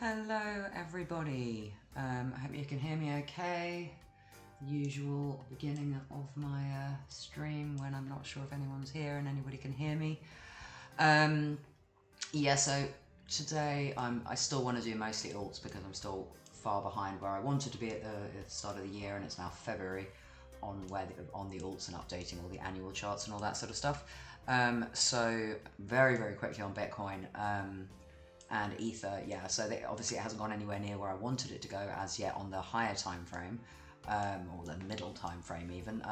Hello everybody, I hope you can hear me okay. Usual beginning of my stream when I'm not sure if anyone's here and anybody can hear me. Yeah, so today I still want to do mostly alts because I'm still far behind where I wanted to be at the start of the year, and it's now February on the alts and updating all the annual charts and all that sort of stuff. So very quickly on Bitcoin. And Ether, yeah, so obviously it hasn't gone anywhere near where I wanted it to go as yet on the higher time frame, or the middle time frame even.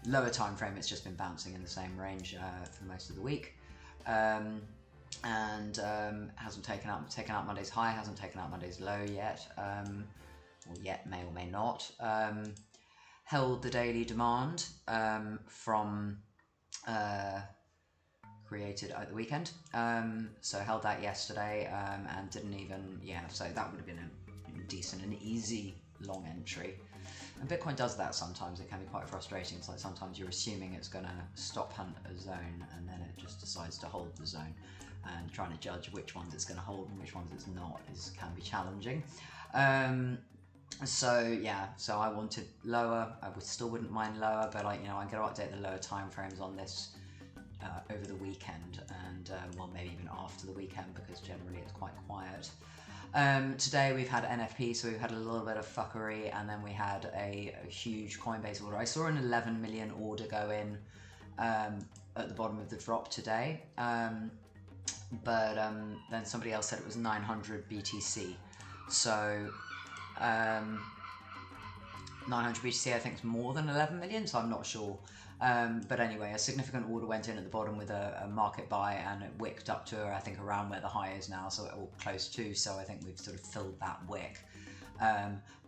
Lower time frame, it's just been bouncing in the same range for most of the week, and hasn't taken out Monday's high, hasn't taken out Monday's low yet, or yet may or may not. Held the daily demand from created at the weekend, so held that yesterday, and didn't even, so that would have been a decent and easy long entry. And Bitcoin does that sometimes. It can be quite frustrating. It's like sometimes you're assuming it's going to stop hunt a zone, and then it just decides to hold the zone, and trying to judge which ones it's going to hold and which ones it's not can be challenging. So yeah, so I wanted lower. I still wouldn't mind lower, but I'm going to update the lower time frames on this over the weekend, and well, maybe even after the weekend, because generally it's quite quiet. Today we've had NFP, so we've had a little bit of fuckery, and then we had a huge Coinbase order. I saw an 11 million order go in at the bottom of the drop today, but then somebody else said it was 900 BTC. So 900 BTC I think is more than 11 million, so I'm not sure. But anyway, a significant order went in at the bottom with a market buy, and it wicked up to, I think, around where the high is now, so it all close to, so I think we've sort of filled that wick.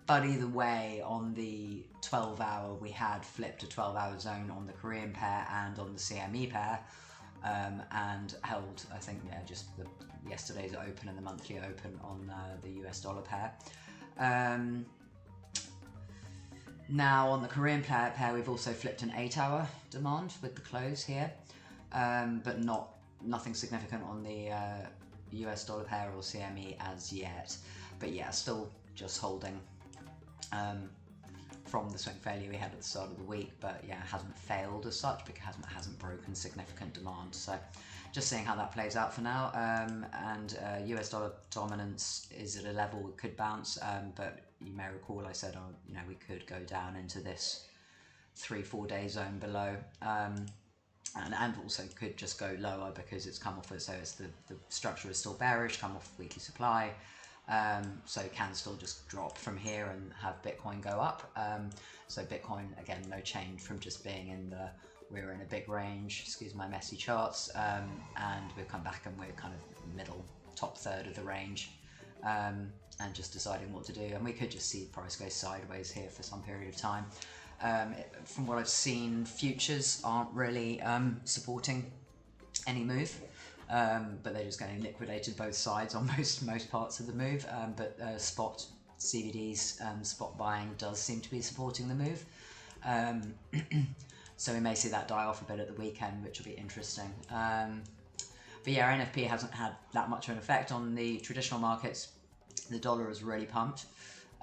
But either way, on the 12-hour, we had flipped a 12-hour zone on the Korean pair and on the CME pair, and held, I think, just yesterday's open and the monthly open on the US dollar pair. Now on the Korean pair, we've also flipped an 8-hour demand with the close here, but nothing significant on the US dollar pair or CME as yet. But yeah, still just holding from the swing failure we had at the start of the week, but yeah, hasn't failed as such because it hasn't broken significant demand. So just seeing how that plays out for now. And US dollar dominance is at a level it could bounce, but you may recall I said, we could go down into this 3-4 day zone below, and also could just go lower because it's come off it. So it's the structure is still bearish, come off weekly supply. So it can still just drop from here and have Bitcoin go up. So Bitcoin, again, no change from just being we're in a big range, excuse my messy charts, and we've come back and we're kind of middle, top third of the range, and just deciding what to do. And we could just see the price go sideways here for some period of time. From what I've seen, futures aren't really supporting any move. But they're just getting liquidated both sides on most parts of the move. But spot CVDs, spot buying does seem to be supporting the move. So we may see that die off a bit at the weekend, which will be interesting. But yeah, NFP hasn't had that much of an effect on the traditional markets. The dollar has really pumped.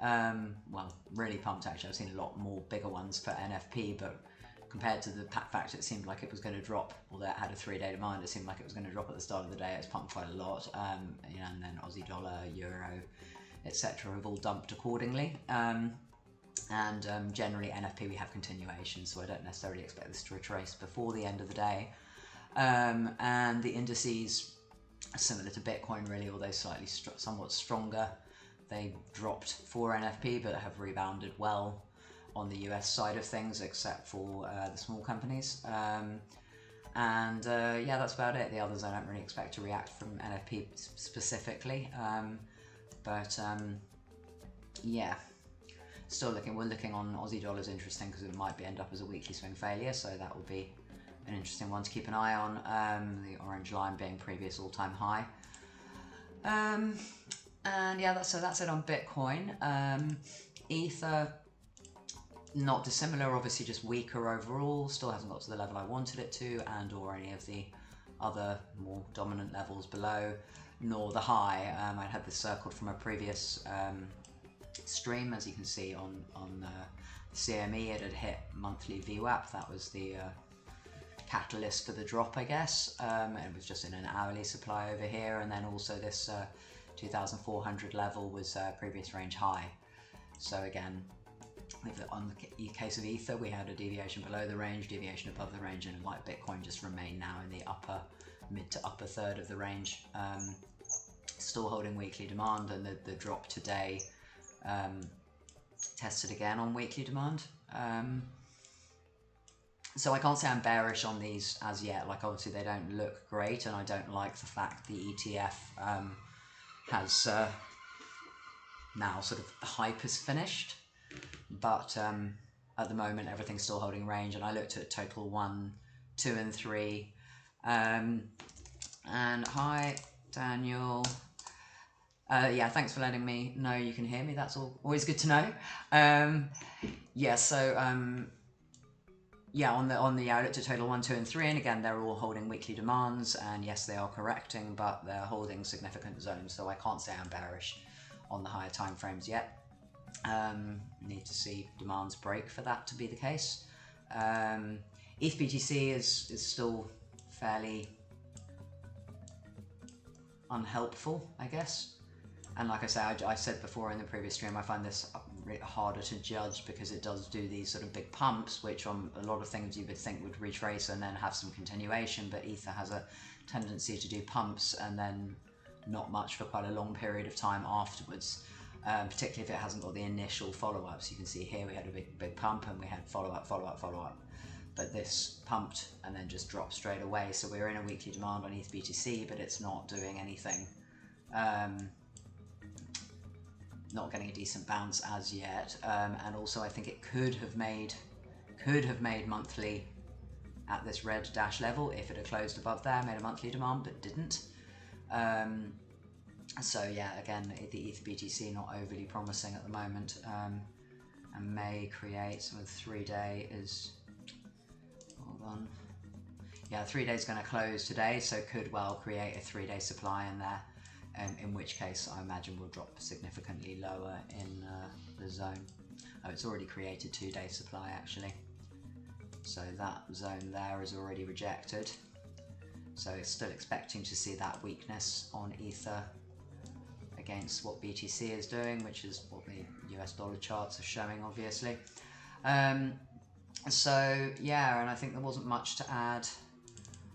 Well, really pumped actually. I've seen a lot more bigger ones for NFP, but compared to the fact it seemed like it was going to drop, although it had a 3-day demand, it seemed like it was going to drop at the start of the day. It's pumped quite a lot, and then Aussie dollar, euro, etc. have all dumped accordingly. And generally NFP we have continuation, so I don't necessarily expect this to retrace before the end of the day. And the indices are similar to Bitcoin really, although slightly somewhat stronger. They dropped for NFP but have rebounded well on the US side of things, except for the small companies. Yeah, that's about it. The others I don't really expect to react from NFP specifically. Yeah, still we're looking on Aussie dollars interesting because it might end up as a weekly swing failure, so that will be an interesting one to keep an eye on. The orange line being previous all-time high. And yeah, that's it on Bitcoin. Ether, not dissimilar, obviously just weaker overall, still hasn't got to the level I wanted it to, and or any of the other more dominant levels below. nor the high. I had this circled from a previous stream, as you can see on the CME. It had hit monthly VWAP. That was the catalyst for the drop, I guess. It was just in an hourly supply over here, and then also this 2,400 level was previous range high. So again, on the case of Ether, we had a deviation below the range, deviation above the range, and like Bitcoin just remained now in the mid to upper third of the range. Still holding weekly demand, and the drop today tested again on weekly demand. So I can't say I'm bearish on these as yet. Like, obviously they don't look great, and I don't like the fact the ETF has now sort of the hype is finished. But at the moment everything's still holding range, and I looked at total 1, 2 and 3. And hi Daniel. Yeah, thanks for letting me know you can hear me. That's always good to know. Yeah, so yeah, on the I looked at total 1, 2 and 3, and again they're all holding weekly demands, and yes, they are correcting, but they're holding significant zones, so I can't say I'm bearish on the higher time frames yet. Need to see demands break for that to be the case. ETH BTC is still fairly unhelpful, I guess. And like I said, I said before in the previous stream, I find this harder to judge because it does do these sort of big pumps, which on a lot of things you would think would retrace and then have some continuation, but Ether has a tendency to do pumps and then not much for quite a long period of time afterwards, particularly if it hasn't got the initial follow-ups. You can see here we had a big pump and we had follow-up, follow-up, follow-up, but this pumped and then just dropped straight away. So we're in a weekly demand on ETH BTC, but it's not doing anything. Not getting a decent bounce as yet, and also I think it could have made monthly at this red dash level if it had closed above there, made a monthly demand, but didn't. So yeah, again, the ETH BTC not overly promising at the moment, and may create some of the 3-day is, hold on, yeah, 3 days going to close today, so could well create a 3-day supply in there. In which case I imagine we'll drop significantly lower in the zone. Oh, it's already created 2-day supply actually. So that zone there is already rejected. So it's still expecting to see that weakness on Ether against what BTC is doing, which is what the US dollar charts are showing, obviously. So yeah, and I think there wasn't much to add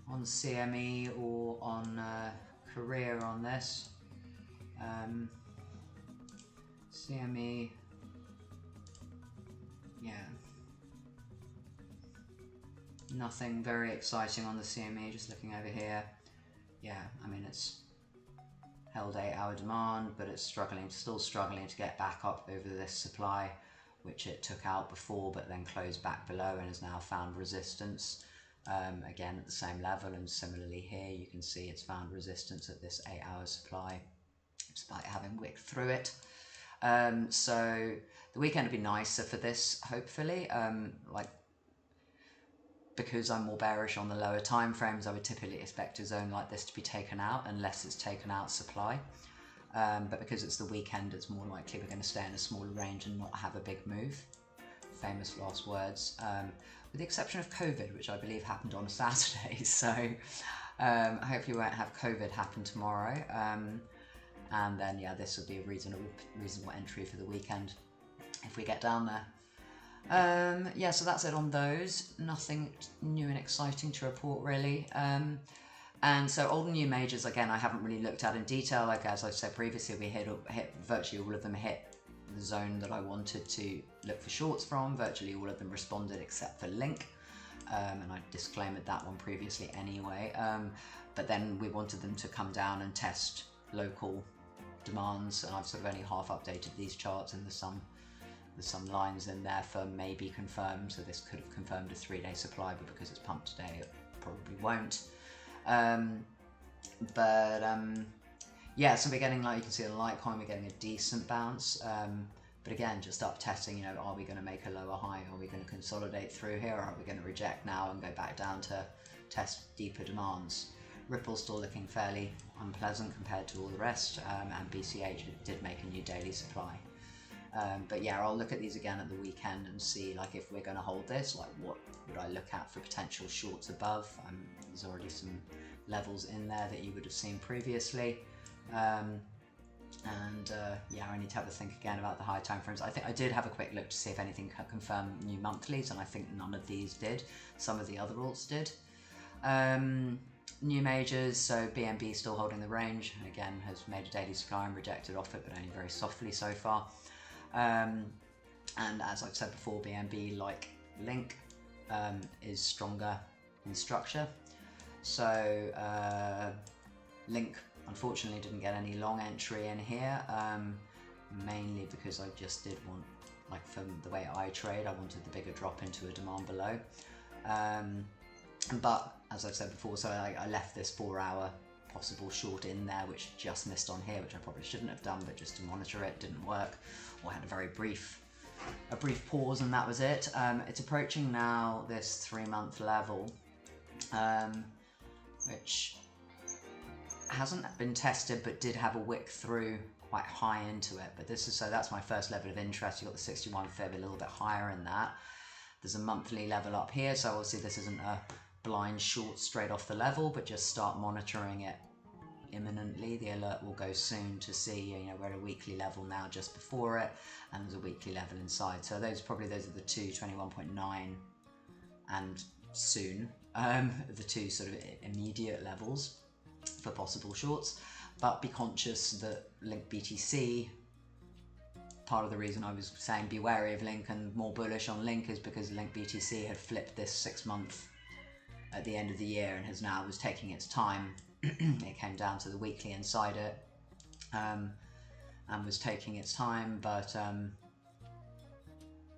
on CME or on career on this. CME, yeah, nothing very exciting on the CME, just looking over here. Yeah, I mean, it's held 8-hour demand, but it's still struggling to get back up over this supply, which it took out before, but then closed back below and has now found resistance. Again at the same level, and similarly here you can see it's found resistance at this 8-hour supply despite having wicked through it. So the weekend would be nicer for this, hopefully. Like, because I'm more bearish on the lower time frames, I would typically expect a zone like this to be taken out unless it's taken out supply. But because it's the weekend, it's more likely we're going to stay in a smaller range and not have a big move. Famous last words. With the exception of COVID, which I believe happened on a Saturday, so hopefully we won't have COVID happen tomorrow, and then yeah, this would be a reasonable entry for the weekend if we get down there. Yeah, so that's it on those. Nothing new and exciting to report really. And so old and new majors, again, I haven't really looked at in detail. Like as I said previously, we hit virtually all of them hit the zone that I wanted to look for shorts from. Virtually all of them responded except for Link, and I disclaimed that one previously anyway, but then we wanted them to come down and test local demands, and I've sort of only half updated these charts, and there's some lines in there for maybe confirmed, so this could have confirmed a 3-day supply, but because it's pumped today it probably won't. Yeah, so we're getting, like you can see on Litecoin, we're getting a decent bounce, but again, just up testing, you know, are we going to make a lower high? Are we going to consolidate through here? Or are we going to reject now and go back down to test deeper demands? Ripple's still looking fairly unpleasant compared to all the rest, and BCH did make a new daily supply. But yeah, I'll look at these again at the weekend and see, like, if we're going to hold this, like, what would I look at for potential shorts above. There's already some levels in there that you would have seen previously. Yeah, I need to have a think again about the high time frames. I think I did have a quick look to see if anything could confirm new monthlies, and I think none of these did. Some of the other alts did. New majors, so BNB still holding the range, again has made a daily supply and rejected off it, but only very softly so far. And as I've said before, BNB, like Link, is stronger in structure. So Link unfortunately didn't get any long entry in here, mainly because I just did want, like, from the way I trade, I wanted the bigger drop into a demand below. But as I've said before, so I left this 4-hour possible short in there, which just missed on here, which I probably shouldn't have done, but just to monitor it, didn't work, or had a very brief pause, and that was it. It's approaching now this 3-month level, which hasn't been tested, but did have a wick through quite high into it. But this is, so that's my first level of interest. You've got the 61 fib, a little bit higher in that. There's a monthly level up here, so obviously this isn't a blind short straight off the level, but just start monitoring it imminently. The alert will go soon to see, you know, we're at a weekly level now just before it, and there's a weekly level inside. So those are the two, 21.9 and soon, the two sort of immediate levels for possible shorts. But be conscious that Link BTC, part of the reason I was saying be wary of Link and more bullish on Link is because Link BTC had flipped this 6-month at the end of the year and was taking its time. It came down to the weekly inside it, and was taking its time, but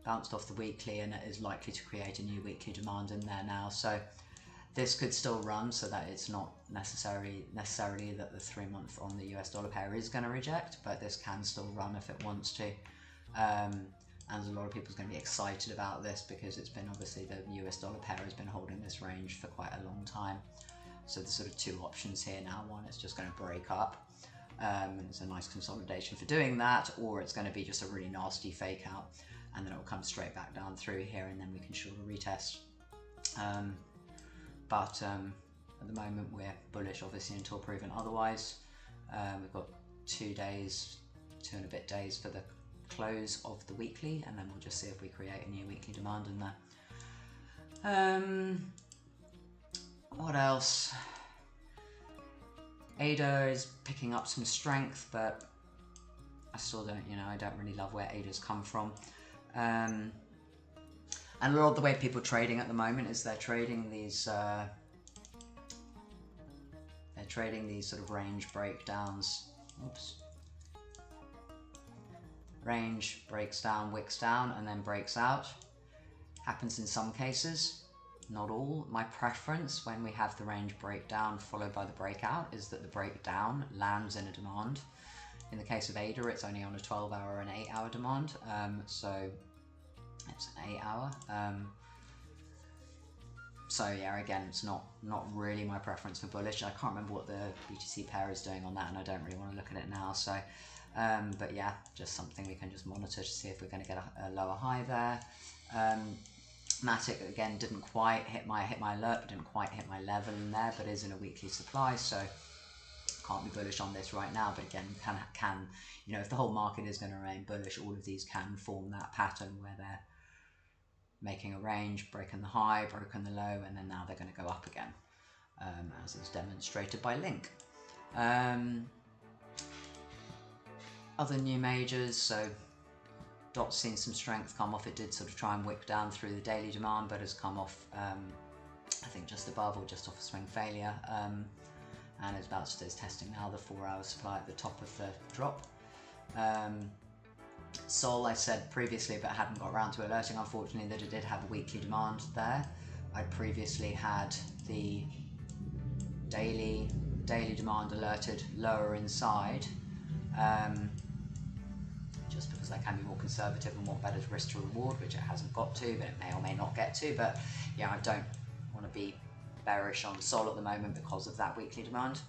bounced off the weekly, and it is likely to create a new weekly demand in there now. So this could still run, so that it's not necessarily that the 3-month on the US dollar pair is going to reject, but this can still run if it wants to. And a lot of people are going to be excited about this because it's been, obviously, the US dollar pair has been holding this range for quite a long time. So there's sort of two options here now. One, it's just going to break up, and it's a nice consolidation for doing that, or it's going to be just a really nasty fake out, and then it will come straight back down through here, and then we can short a retest. But at the moment we're bullish, obviously, until proven otherwise. We've got 2 and a bit days for the close of the weekly, and then we'll just see if we create a new weekly demand in there. What else? ADA is picking up some strength, but I still don't, I don't really love where ADA's come from. And a lot of the way people are trading at the moment is they're trading these sort of range breakdowns. Oops. Range breaks down, wicks down, and then breaks out. Happens in some cases, not all. My preference when we have the range breakdown followed by the breakout is that the breakdown lands in a demand. In the case of ADA, it's only on a 12-hour and 8-hour demand, so it's an 8-hour. So yeah, again, it's not really my preference for bullish. I can't remember what the BTC pair is doing on that, and I don't really want to look at it now. So, but yeah, just something we can just monitor to see if we're going to get a lower high there. MATIC again didn't quite hit my alert, but didn't quite hit my level in there, but is in a weekly supply, so can't be bullish on this right now. But again, can if the whole market is going to remain bullish, all of these can form that pattern where they're making a range, breaking the high, broken the low, and then now they're going to go up again, as is demonstrated by Link. Other new majors, so DOT's seen some strength come off. It did sort of try and wick down through the daily demand, but has come off, I think, just above or just off a swing failure, and is testing now the 4-hour supply at the top of the drop. Sol, I said previously, but hadn't got around to alerting, unfortunately, that it did have a weekly demand there. I previously had the daily demand alerted lower inside, just because I can be more conservative and want better risk to reward, which it hasn't got to, but it may or may not get to. But yeah, I don't want to be bearish on Sol at the moment because of that weekly demand.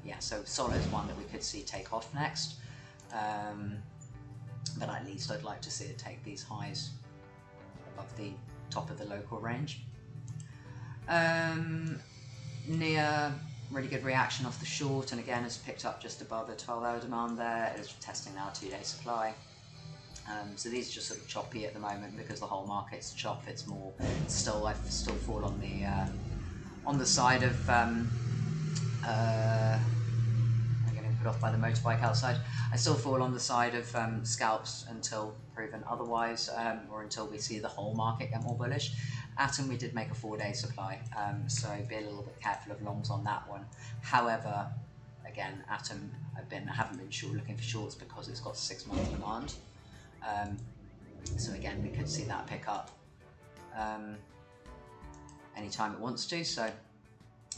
Yeah, so Sol is one that we could see take off next. But at least I'd like to see it take these highs above the top of the local range. NIA, really good reaction off the short, and again it's picked up just above a 12-hour demand there. It's testing now 2-day supply. So these are just sort of choppy at the moment because the whole market's chop. It's more still, I still fall on the side of I'm getting put off by the motorbike outside. I still fall on the side of scalps until proven otherwise, or until we see the whole market get more bullish. Atom, we did make a 4-day supply, so be a little bit careful of longs on that one. However, again, Atom, I haven't been looking for shorts because it's got 6-month demand. So again, we could see that pick up anytime it wants to. So,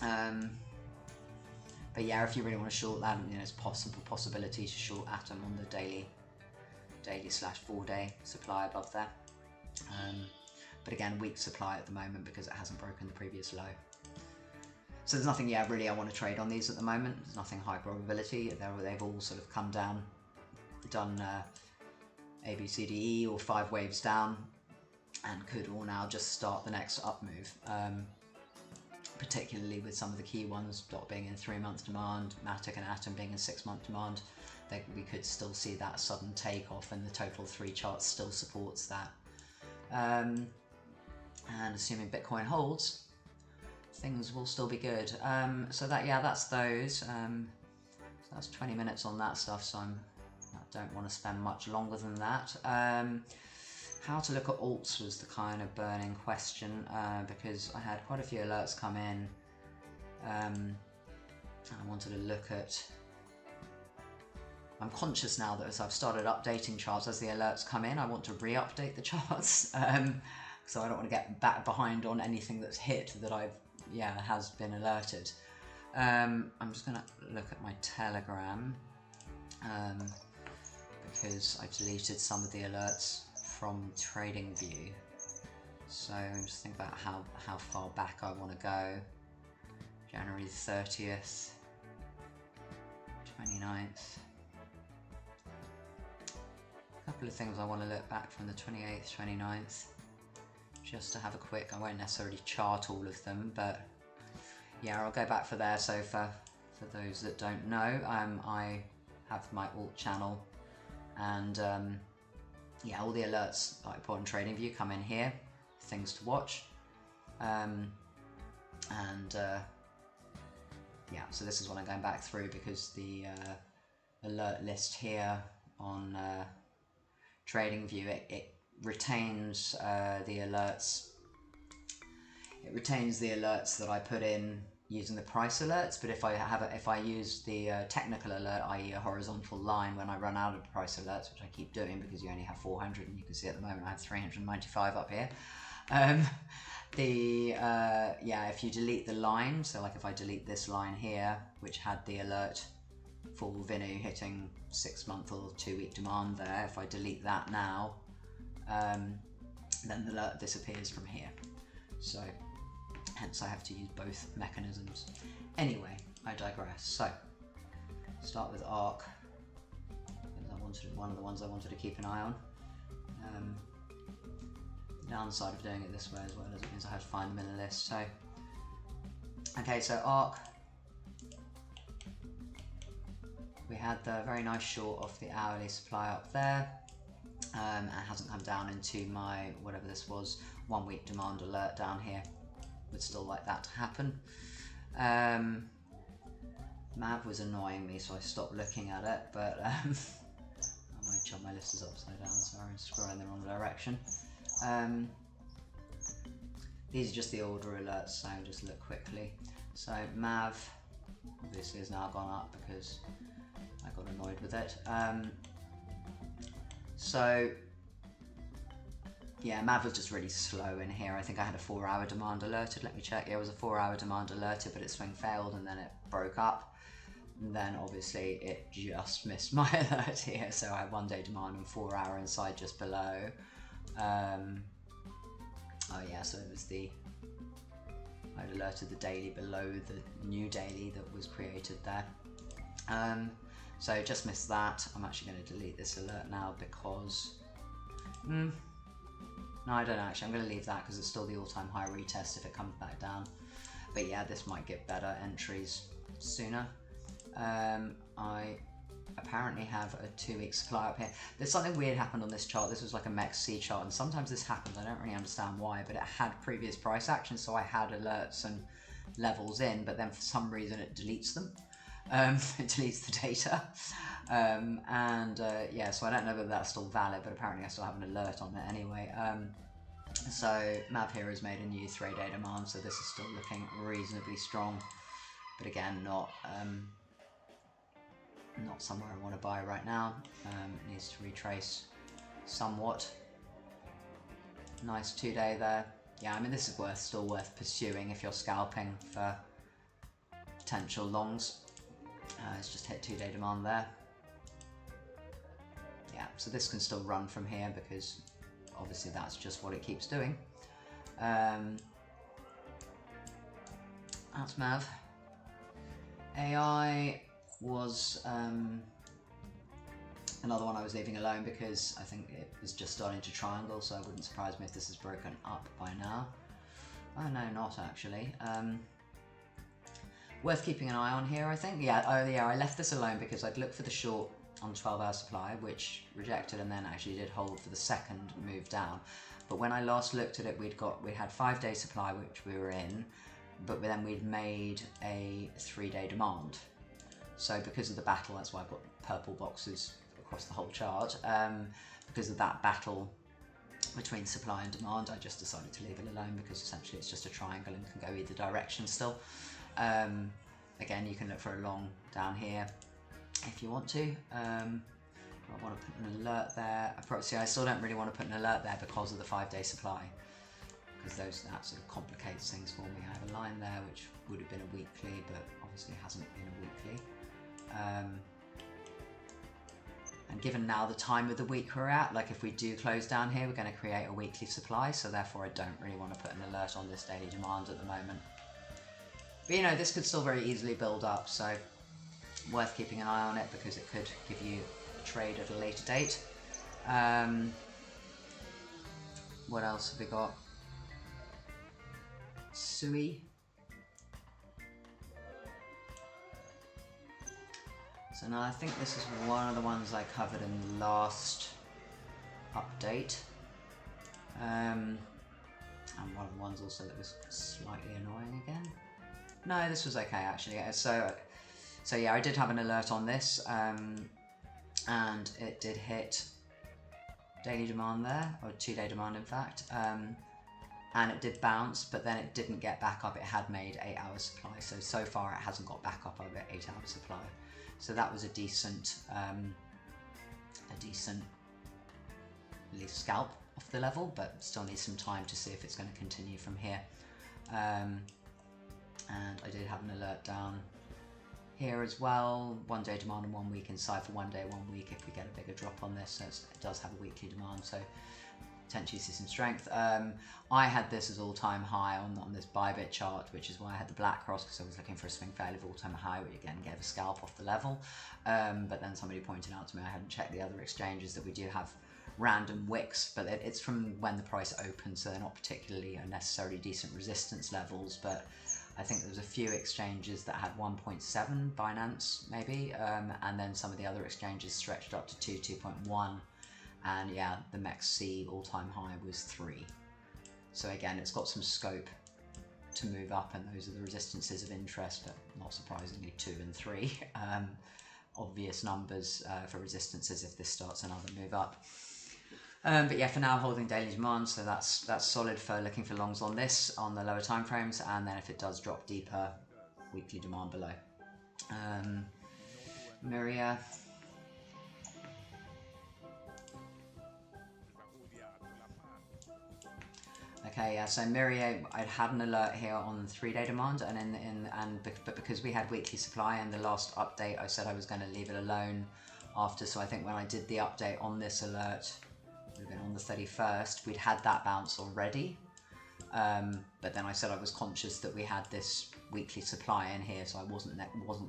but yeah, if you really want to short that, you know, there's possibility to short Atom on the daily/4-day supply above there. But again, weak supply at the moment because it hasn't broken the previous low. So there's nothing, yeah, really I want to trade on these at the moment. There's nothing high probability. They've all sort of come down, done A, B, C, D, E, or 5 waves down, and could all now just start the next up move. Particularly with some of the key ones, DOT being in 3-month demand, MATIC and Atom being in 6-month demand, we could still see that sudden takeoff, and the total 3 charts still supports that. And assuming Bitcoin holds, things will still be good. So that, yeah, that's those. So that's 20 minutes on that stuff, so I don't want to spend much longer than that. How to look at alts was the kind of burning question, because I had quite a few alerts come in, and I wanted to look at... I'm conscious now that as I've started updating charts, as the alerts come in, I want to re-update the charts, so I don't want to get back behind on anything that's hit that has been alerted. I'm just going to look at my Telegram, because I deleted some of the alerts from TradingView. So just think about how far back I want to go. January 30th, 29th. A couple of things I want to look back from the 28th, 29th, just to have a quick, I won't necessarily chart all of them, but yeah, I'll go back for there. So for those that don't know, I have my alt channel, and yeah, all the alerts that I put on TradingView come in here, things to watch, yeah, so this is what I'm going back through, because the alert list here on TradingView, it retains the alerts. It retains the alerts that I put in using the price alerts, but if I use the technical alert, i.e. a horizontal line, when I run out of price alerts, which I keep doing because you only have 400, and you can see at the moment I have 395 up here. Yeah, if you delete the line, so like if I delete this line here, which had the alert for Vinu hitting 6-month or 2-week demand there, if I delete that now, then the alert disappears from here. So hence I have to use both mechanisms. Anyway, I digress. So start with ARC, because one of the ones I wanted to keep an eye on. The downside of doing it this way as well is it means I have to find them in the list. So okay, so ARC, we had the very nice short off the hourly supply up there. It hasn't come down into my, whatever this was, 1-week demand alert down here. Would still like that to happen. MAV was annoying me, so I stopped looking at it, but my list is upside down, sorry, I'm scrolling the wrong direction. These are just the order alerts, so just look quickly. So MAV obviously has now gone up because I got annoyed with it. So yeah, MAV was just really slow in here. I think I had a 4-hour demand alerted. Let me check. Yeah, it was a 4-hour demand alerted, but it swing failed and then it broke up. And then obviously it just missed my alert here. So I had 1-day demand and 4-hour inside just below. Oh yeah, so it was the I'd alerted the daily below the new daily that was created there. So just missed that. I'm actually going to delete this alert now because no, I don't know, actually I'm going to leave that because it's still the all-time high retest if it comes back down. But yeah, this might get better entries sooner. I apparently have a 2-week supply up here. There's something weird happened on this chart. This was like a MEXC chart, and sometimes this happens. I don't really understand why, but it had previous price action, so I had alerts and levels in, but then for some reason it deletes them. It deletes the data. Yeah, so I don't know whether that's still valid, but apparently I still have an alert on it anyway. So MAV here has made a new 3-day demand, so this is still looking reasonably strong, but again, not somewhere I want to buy right now. It needs to retrace somewhat. Nice 2-day there. Yeah, I mean, this is still worth pursuing if you're scalping for potential longs. It's just hit 2-day demand there. Yeah, so this can still run from here because obviously that's just what it keeps doing. That's MAV. AI was another one I was leaving alone because I think it was just starting to triangle, so it wouldn't surprise me if this is broken up by now. Oh no, not actually. Worth keeping an eye on here, I think. Yeah, oh yeah, I left this alone because I'd looked for the short on 12-hour supply, which rejected and then actually did hold for the second move down. But when I last looked at it, we had 5-day supply, which we were in, but then we'd made a 3-day demand. So because of the battle, that's why I've got purple boxes across the whole chart. Because of that battle between supply and demand, I just decided to leave it alone because essentially it's just a triangle and can go either direction still. Again, you can look for a long down here if you want to. I want to put an alert there. See, I still don't really want to put an alert there because of the 5-day supply, because that sort of complicates things for me. I have a line there which would have been a weekly, but obviously hasn't been a weekly. And given now the time of the week we're at, like if we do close down here, we're going to create a weekly supply, so therefore I don't really want to put an alert on this daily demand at the moment. But you know, this could still very easily build up, so worth keeping an eye on it because it could give you a trade at a later date. What else have we got? SUI. So now I think this is one of the ones I covered in the last update. And one of the ones also that was slightly annoying again. No, this was okay actually. So yeah, I did have an alert on this, and it did hit daily demand there, or 2-day demand in fact, and it did bounce, but then it didn't get back up. It had made 8-hour supply, so far it hasn't got back up over 8-hour supply. So that was a decent at least scalp off the level, but still needs some time to see if it's going to continue from here. And I did have an alert down here as well. 1-day demand and 1 week inside for 1 day, 1 week if we get a bigger drop on this. So it does have a weekly demand, so potentially see some strength. I had this as all-time high on this Bybit chart, which is why I had the black cross, because I was looking for a swing failure of all-time high, which again gave a scalp off the level. But then somebody pointed out to me I hadn't checked the other exchanges that we do have random wicks, but it's from when the price opens, so they're not particularly or necessarily decent resistance levels. But I think there was a few exchanges that had 1.7, Binance maybe, and then some of the other exchanges stretched up to 2, 2.1, and yeah, the MEXC all-time high was 3. So again, it's got some scope to move up, and those are the resistances of interest, but not surprisingly 2 and 3. Obvious numbers for resistances if this starts another move up. But yeah, for now holding daily demand, so that's solid for looking for longs on this on the lower time frames, and then if it does drop deeper, weekly demand below. MYRIA. Okay, yeah, so MYRIA, I'd had an alert here on 3-day demand, but because we had weekly supply in the last update, I said I was going to leave it alone after. So I think when I did the update on this alert, on the 31st, we'd had that bounce already. But then I said I was conscious that we had this weekly supply in here, so I wasn't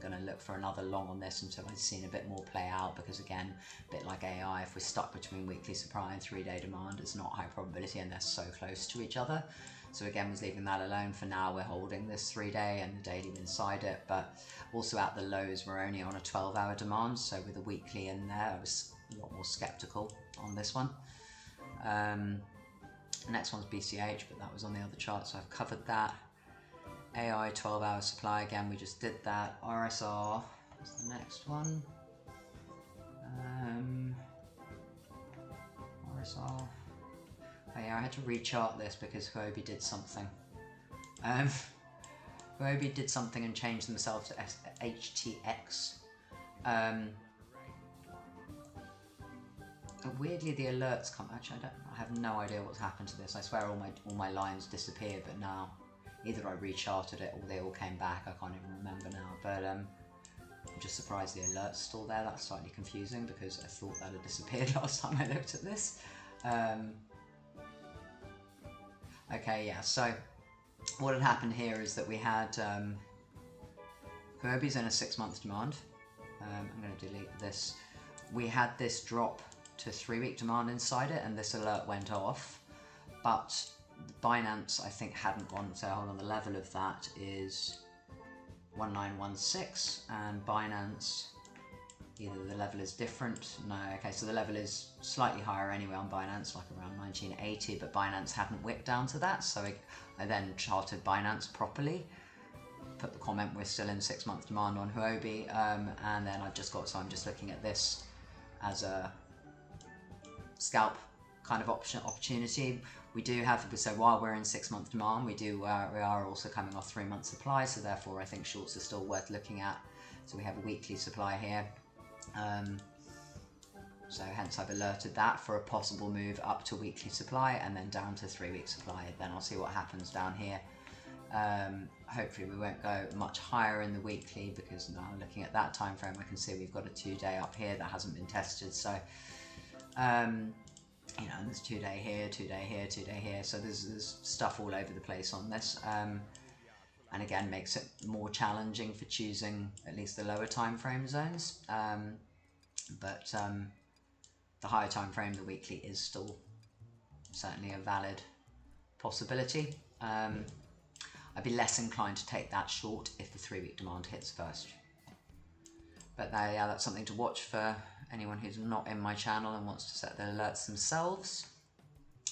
going to look for another long on this until I'd seen a bit more play out, because again, a bit like AI, if we're stuck between weekly supply and 3-day demand, it's not high probability and they're so close to each other. So again, was leaving that alone for now. We're holding this 3-day and the daily inside it, but also at the lows we're only on a 12-hour demand, so with a weekly in there I was a lot more skeptical on this one. Next one's BCH, but that was on the other chart, so I've covered that. AI 12-hour supply, again, we just did that. RSR is the next one. RSR. Oh yeah, I had to rechart this because Huobi did something. Huobi did something and changed themselves to HTX. Weirdly, the alerts come. Actually, I have no idea what's happened to this. I swear all my lines disappeared, but now either I recharted it or they all came back. I can't even remember now. But I'm just surprised the alert's still there. That's slightly confusing because I thought that had disappeared last time I looked at this. Okay, yeah. So what had happened here is that we had Huobi's in a 6-month demand. I'm going to delete this. We had this drop to 3-week demand inside it, and this alert went off, but Binance I think hadn't gone, so hold on, the level of that is 1916, and Binance, either the level is different, no, okay, so the level is slightly higher anyway on Binance, like around 1980, but Binance hadn't wicked down to that, so I then charted Binance properly, put the comment we're still in 6-month demand on Huobi, and then I've just got, so I'm just looking at this as a scalp kind of opportunity. We do have, so while we're in 6-month demand, we are also coming off 3-month supply, so therefore I think shorts are still worth looking at. So we have a weekly supply here, so hence I've alerted that for a possible move up to weekly supply and then down to 3-week supply. Then I'll see what happens down here. Hopefully we won't go much higher in the weekly, because now looking at that time frame I can see we've got a 2-day up here that hasn't been tested, so you know, there's 2-day here, 2-day here, 2-day here, so there's stuff all over the place on this, and again makes it more challenging for choosing at least the lower time frame zones, but the higher time frame, the weekly, is still certainly a valid possibility. I'd be less inclined to take that short if the 3-week demand hits first. But yeah, that's something to watch for anyone who's not in my channel and wants to set their alerts themselves.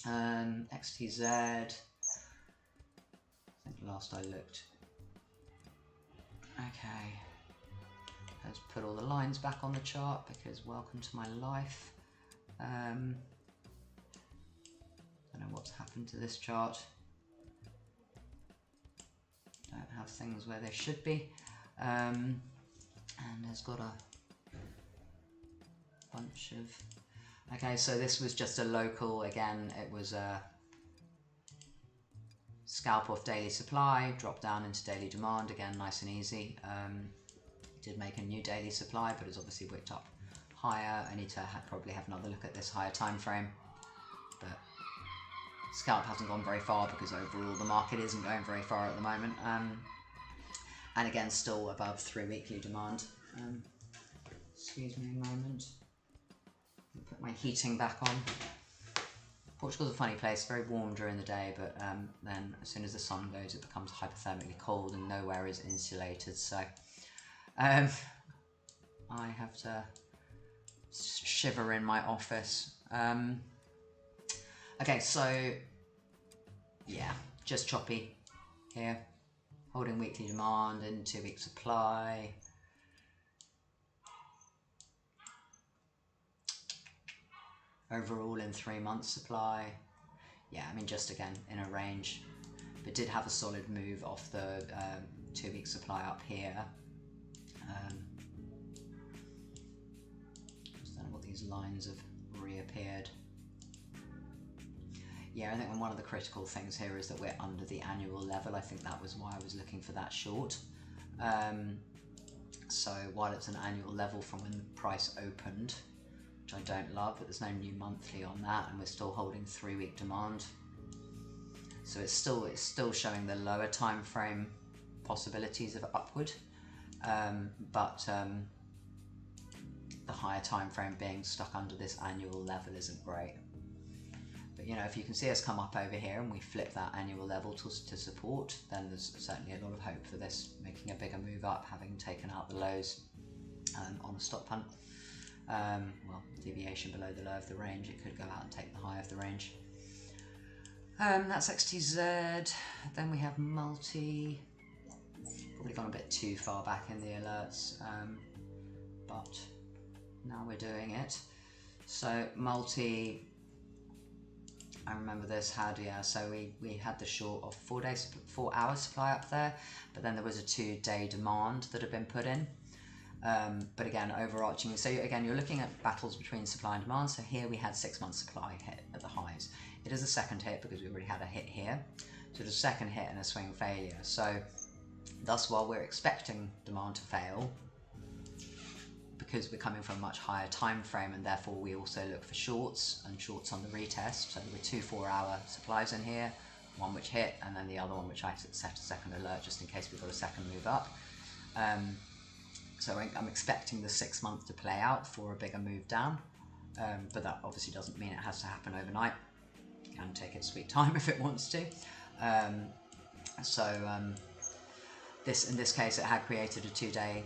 XTZ, I think last I looked. Okay, let's put all the lines back on the chart because welcome to my life. Don't know what's happened to this chart. Don't have things where they should be. And has got a bunch of... Okay, so this was just a local, again, it was a scalp off daily supply, drop down into daily demand, again, nice and easy. Did make a new daily supply, but it's obviously wicked up higher. I need to probably have another look at this higher time frame, but scalp hasn't gone very far because overall the market isn't going very far at the moment. And again, still above 3-weekly demand. Excuse me a moment. I'll put my heating back on. Portugal's a funny place, very warm during the day, but then as soon as the sun goes it becomes hypothermically cold and nowhere is insulated, so I have to shiver in my office. Okay, so yeah, just choppy here. Holding weekly demand and 2-week supply. Overall in 3 months supply. Yeah, I mean, just again in a range, but did have a solid move off the 2-week supply up here. Just don't know what these lines have reappeared. Yeah, I think one of the critical things here is that we're under the annual level. I think that was why I was looking for that short. So while it's an annual level from when the price opened, which I don't love, but there's no new monthly on that, and we're still holding 3-week demand. So it's still showing the lower time frame possibilities of upward, but the higher time frame being stuck under this annual level isn't great. But you know, if you can see us come up over here and we flip that annual level to support, then there's certainly a lot of hope for this making a bigger move up, having taken out the lows on the stop hunt. Well, deviation below the low of the range, it could go out and take the high of the range. That's XTZ. Then we have multi. Probably gone a bit too far back in the alerts, but now we're doing it. So multi, I remember this had, yeah, so we had the short of 4 hour supply up there, but then there was a 2-day demand that had been put in. But again, overarching, so again, you're looking at battles between supply and demand. So here we had 6 months supply hit at the highs. It is a second hit because we already had a hit here. So it's a second hit and a swing failure. So thus, while we're expecting demand to fail, because we're coming from a much higher time frame, and therefore we also look for shorts and shorts on the retest. So there were 2 4-hour supplies in here, one which hit, and then the other one which I set a second alert just in case we got a second move up. So I'm expecting the 6 month to play out for a bigger move down, but that obviously doesn't mean it has to happen overnight. It can take its sweet time if it wants to. In this case, it had created a 2-day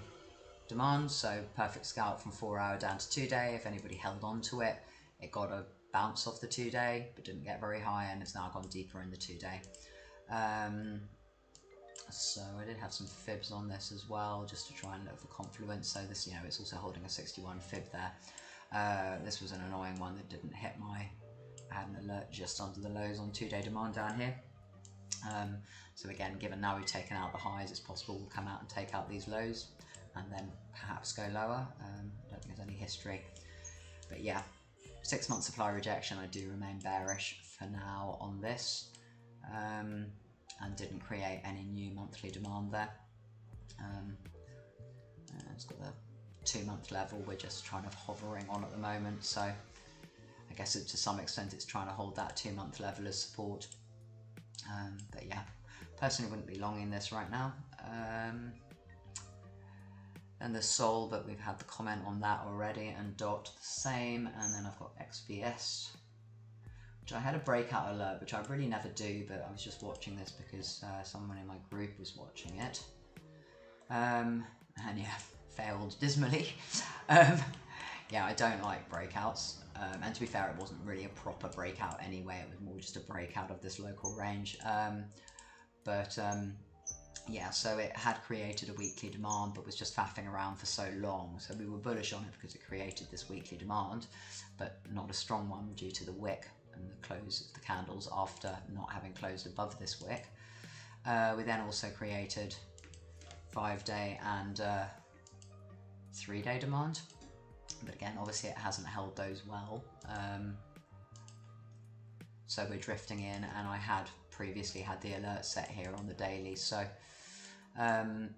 demand, so perfect scalp from 4 hour down to 2-day. If anybody held on to it, it got a bounce off the 2-day, but didn't get very high, and it's now gone deeper in the 2-day. So I did have some fibs on this as well, just to try and look for confluence. So this, you know, it's also holding a 61 fib there. This was an annoying one that didn't hit I had an alert just under the lows on 2-day demand down here. So again, given now we've taken out the highs, it's possible we'll come out and take out these lows and then perhaps go lower. I don't think there's any history, but yeah, 6 month supply rejection. I do remain bearish for now on this, and didn't create any new monthly demand there. It's got the 2 month level we're just trying to hovering on at the moment, so I guess to some extent it's trying to hold that 2 month level as support. But yeah, personally wouldn't be longing this right now. And the Sol, but we've had the comment on that already, and DOT the same, and then I've got XVS, which I had a breakout alert, which I really never do, but I was just watching this because someone in my group was watching it, and yeah, failed dismally. Yeah, I don't like breakouts, and to be fair, it wasn't really a proper breakout anyway, it was more just a breakout of this local range. Yeah, so it had created a weekly demand, but was just faffing around for so long. So we were bullish on it because it created this weekly demand, but not a strong one due to the wick and the close of the candles after not having closed above this wick. We then also created 5-day and 3-day demand, but again, obviously it hasn't held those well. So we're drifting in, and I had previously had the alert set here on the daily, so I'm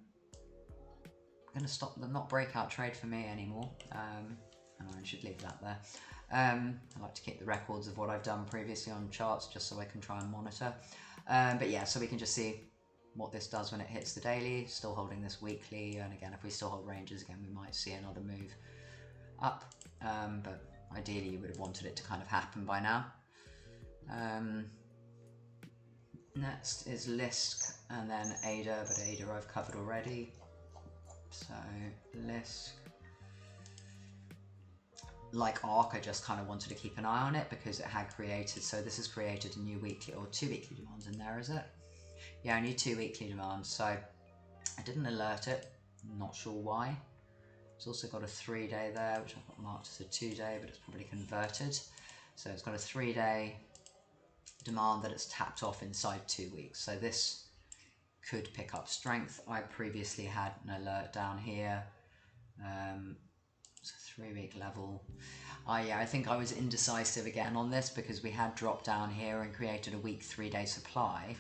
going to stop the not breakout trade for me anymore, and I should leave that there. I like to keep the records of what I've done previously on charts just so I can try and monitor. But yeah, so we can just see what this does when it hits the daily, still holding this weekly, and again, if we still hold ranges again, we might see another move up, but ideally you would have wanted it to kind of happen by now. Next is LISC and then ADA, but ADA I've covered already. So LISC, like ARC, I just kind of wanted to keep an eye on it because it had created, so this has created a new weekly, or 2 weekly demands in there, is it? Yeah, only 2 weekly demands, so I didn't alert it, not sure why. It's also got a 3-day there, which I've got marked as a 2-day, but it's probably converted. So it's got a 3-day demand that it's tapped off inside 2 weeks. So this could pick up strength. I previously had an alert down here. It's a 3-week level. Yeah, I think I was indecisive again on this because we had dropped down here and created a week 3-day supply.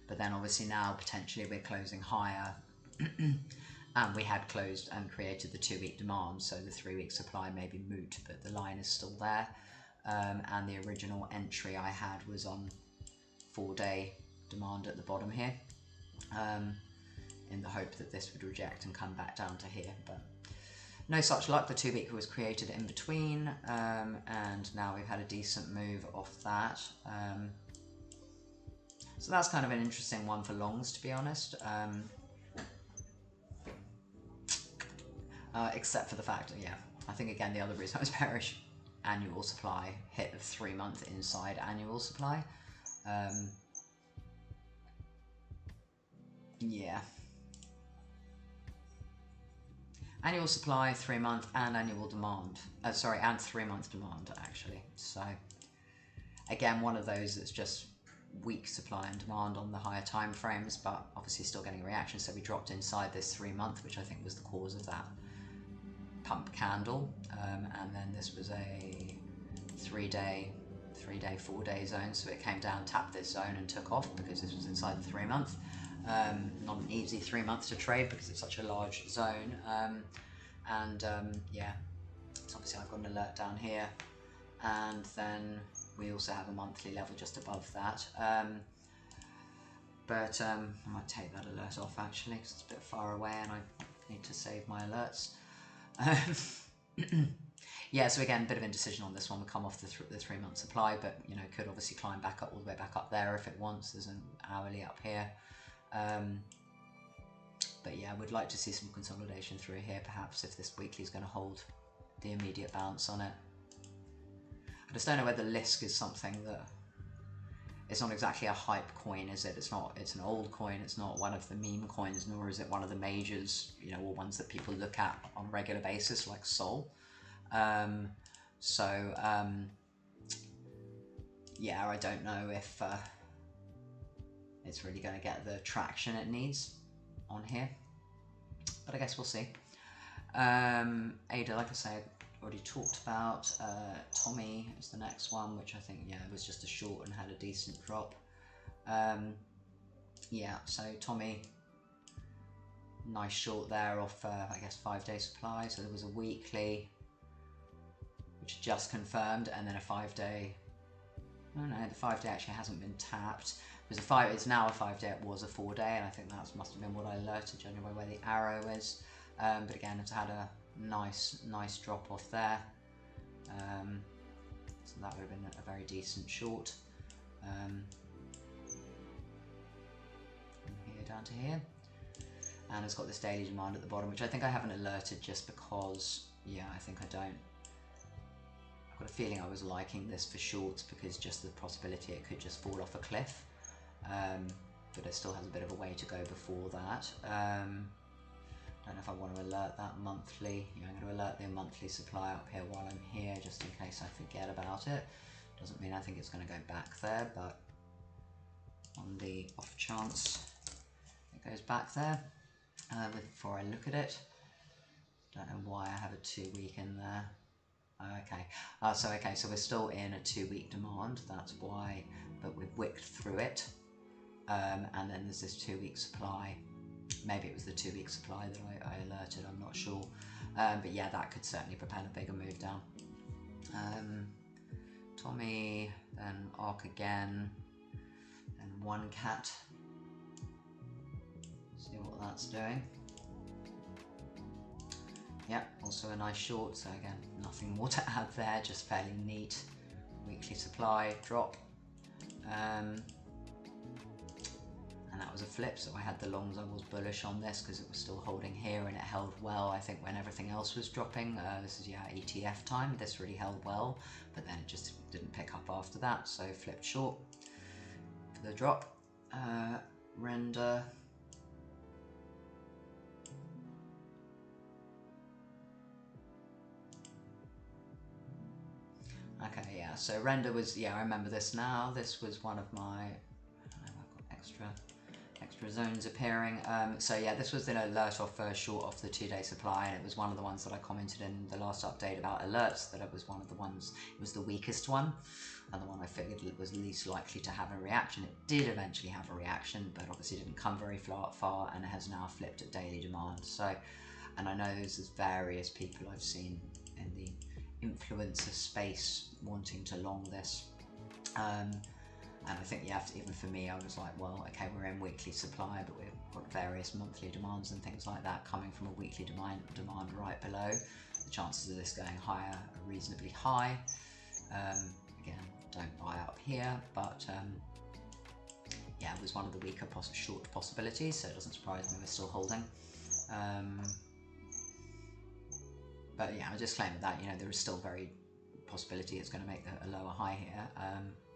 But then obviously now potentially we're closing higher. And we had closed and created the 2-week demand, so the 3-week supply may be moot, but the line is still there. And the original entry I had was on 4-day demand at the bottom here, in the hope that this would reject and come back down to here, but no such luck. The 2-week was created in between, and now we've had a decent move off that. So that's kind of an interesting one for longs, to be honest. Except for the fact that, yeah, I think again the other reason I was bearish, annual supply hit the 3-month inside annual supply. Yeah. Annual supply, 3-month, and annual demand. Sorry, and 3-month demand, actually. So, again, one of those that's just weak supply and demand on the higher time frames, but obviously still getting a reaction. So we dropped inside this 3-month, which I think was the cause of that pump candle. And then this was a 3-day, 4-day zone. So it came down, tapped this zone, and took off because this was inside the 3-month. Not an easy 3-month to trade because it's such a large zone. Yeah, so obviously I've got an alert down here, and then we also have a monthly level just above that. I might take that alert off actually because it's a bit far away and I need to save my alerts. Yeah, so again, a bit of indecision on this one. We come off the 3-month supply, but you know, could obviously climb back up all the way back up there if it wants. There's an hourly up here. But yeah, I would like to see some consolidation through here, perhaps, if this weekly is going to hold the immediate bounce on it. I just don't know whether Lisk is something that... It's not exactly a hype coin, is it? It's not. It's an old coin. It's not one of the meme coins, nor is it one of the majors, you know, or ones that people look at on a regular basis, like Sol. Yeah, I don't know if it's really going to get the traction it needs on here, but I guess we'll see. ADA, like I said, already talked about. TOMI is the next one, which I think, yeah, was just a short and had a decent drop. Yeah, so TOMI, nice short there off, I guess, 5-day supply. So there was a weekly, which just confirmed, and then a 5-day. Oh no, the 5-day actually hasn't been tapped. It's now a 5-day, it was a 4-day, and I think that must have been what I alerted, judging by where the arrow is. But again, it's had a nice drop off there. So that would have been a very decent short. From here down to here. And it's got this daily demand at the bottom, which I think I haven't alerted just because, yeah, I think I don't. I've got a feeling I was liking this for shorts because just the possibility it could just fall off a cliff. But it still has a bit of a way to go before that. Don't know if I want to alert that monthly. Yeah, I'm going to alert the monthly supply up here while I'm here, just in case I forget about it. Doesn't mean I think it's going to go back there, but on the off chance it goes back there, before I look at it. Don't know why I have a 2-week in there. Okay, so we're still in a 2-week demand, that's why, but we've wicked through it. And then there's this 2-week supply. Maybe it was the 2-week supply that I alerted, I'm not sure. But yeah, that could certainly propel a bigger move down. TOMI, then ARC again, then one cat. See what that's doing. Yep, also a nice short, so again, nothing more to add there, just fairly neat. Weekly supply, drop. And that was a flip, so I had the longs. I was bullish on this because it was still holding here and it held well, I think, when everything else was dropping. This is, yeah, ETF time. This really held well, but then it just didn't pick up after that, so flipped short for the drop. Render. Okay, yeah, so render was, yeah, I remember this now. This was one of my, I don't know, I've got extra zones appearing. So yeah, this was an alert off short off the 2-day supply, and it was one of the ones that I commented in the last update about alerts, that it was one of the ones, it was the weakest one, and the one I figured it was least likely to have a reaction. It did eventually have a reaction, but obviously didn't come very far, and it has now flipped at daily demand. So, and I know there's various people I've seen in the influencer space wanting to long this. And I think you have to, even for me, I was like, well, okay, we're in weekly supply, but we've got various monthly demands and things like that coming from a weekly demand right below. The chances of this going higher are reasonably high. Again, don't buy up here, but yeah, it was one of the weaker short possibilities, so it doesn't surprise me we're still holding. But yeah, I just claim that, you know, there is still very possibility it's going to make a lower high here.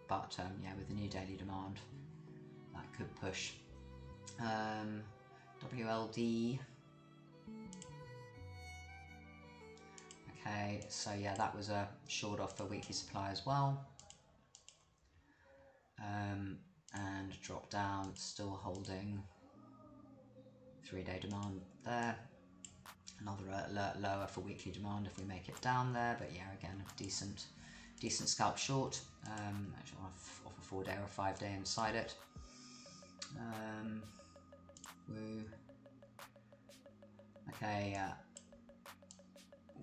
But yeah, with the new daily demand, that could push. WLD. Okay, so yeah, that was a short off for weekly supply as well. And drop down, still holding 3-day demand there. Another alert lower for weekly demand if we make it down there, but yeah, again, decent scalp short. Actually off a 4-day or a 5-day inside it. Woo. Okay,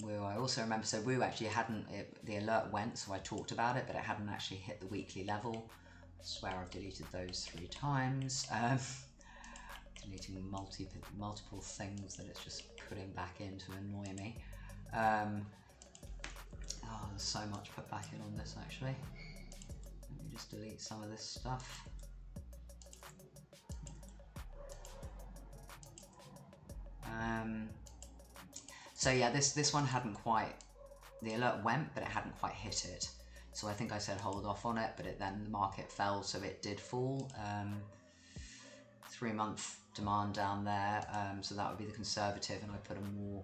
Woo, I also remember, so Woo actually hadn't, the alert went, so I talked about it, but it hadn't actually hit the weekly level. I swear I've deleted those 3 times. Deleting multiple things that it's just putting back in to annoy me. Oh, there's so much put back in on this actually. Let me just delete some of this stuff. So yeah, this one hadn't quite, the alert went, but it hadn't quite hit it. So I think I said hold off on it, but then the market fell, so it did fall. 3-month demand down there, so that would be the conservative, and I put a more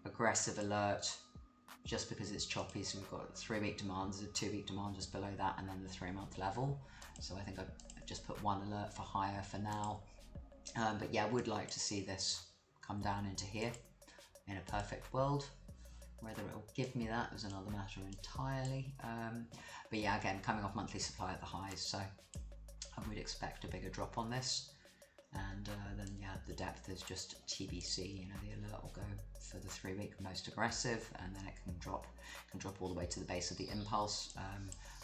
aggressive alert just because it's choppy. So we've got 3-week demand, there's a 2-week demand just below that, and then the 3-month level. So I think I just put 1 alert for higher for now. But yeah, I would like to see this come down into here in a perfect world. Whether it will give me that is another matter entirely. But yeah, again, coming off monthly supply at the highs, so I would expect a bigger drop on this. And then yeah, the depth is just TBC. You know, the alert will go for the 3-week most aggressive, and then it can drop all the way to the base of the impulse.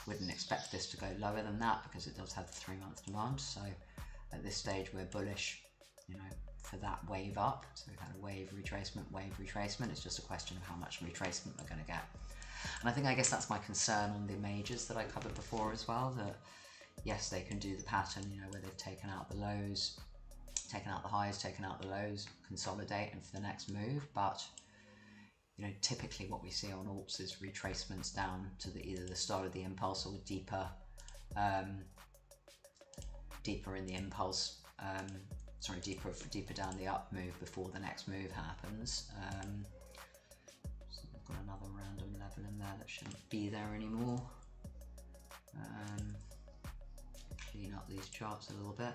Wouldn't expect this to go lower than that because it does have the 3-month demand. So at this stage, we're bullish, you know, for that wave up. So we've had a wave retracement. It's just a question of how much retracement we're going to get. And I guess that's my concern on the majors that I covered before as well. That yes, they can do the pattern, you know, where they've taken out the lows, taken out the highs, taken out the lows, consolidate, and for the next move. But you know, typically what we see on alts is retracements down to either the start of the impulse or deeper in the impulse. Sorry, deeper down the up move before the next move happens. So we've got another random level in there that shouldn't be there anymore. Clean up these charts a little bit.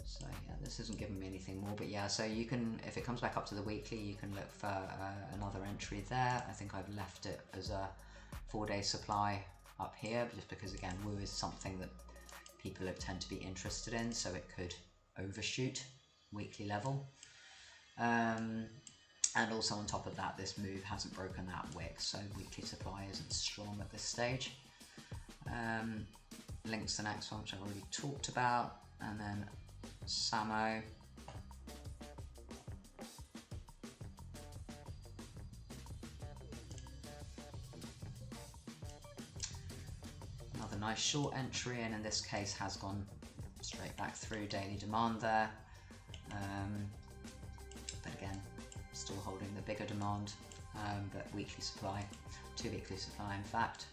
So yeah, this isn't giving me anything more, but yeah, so you can, if it comes back up to the weekly, you can look for another entry there. I think I've left it as a 4-day supply up here, just because again, Woo is something that people tend to be interested in, so it could overshoot weekly level. And also on top of that, this move hasn't broken that wick, so weekly supply isn't strong at this stage. Links the next one, which I've already talked about, and then SAMO. Another nice short entry, and in this case has gone straight back through daily demand there. But again, still holding the bigger demand, but weekly supply, 2 weekly supply in fact.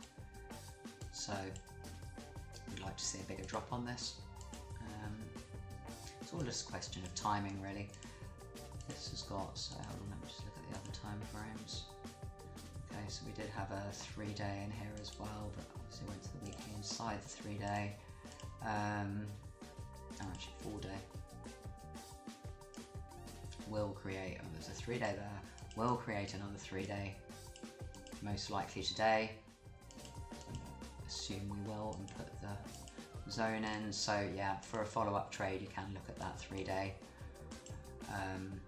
So we'd like to see a bigger drop on this. It's all just a question of timing really. This has got, so hold on, let me just look at the other time frames. Okay, so we did have a 3-day in here as well, but obviously went to the weekly inside the 3-day. Actually 4-day. Will create, oh, there's a 3-day there, will create another 3-day, most likely today. Assume we will, and put the zone in. So yeah, for a follow-up trade you can look at that 3-day, and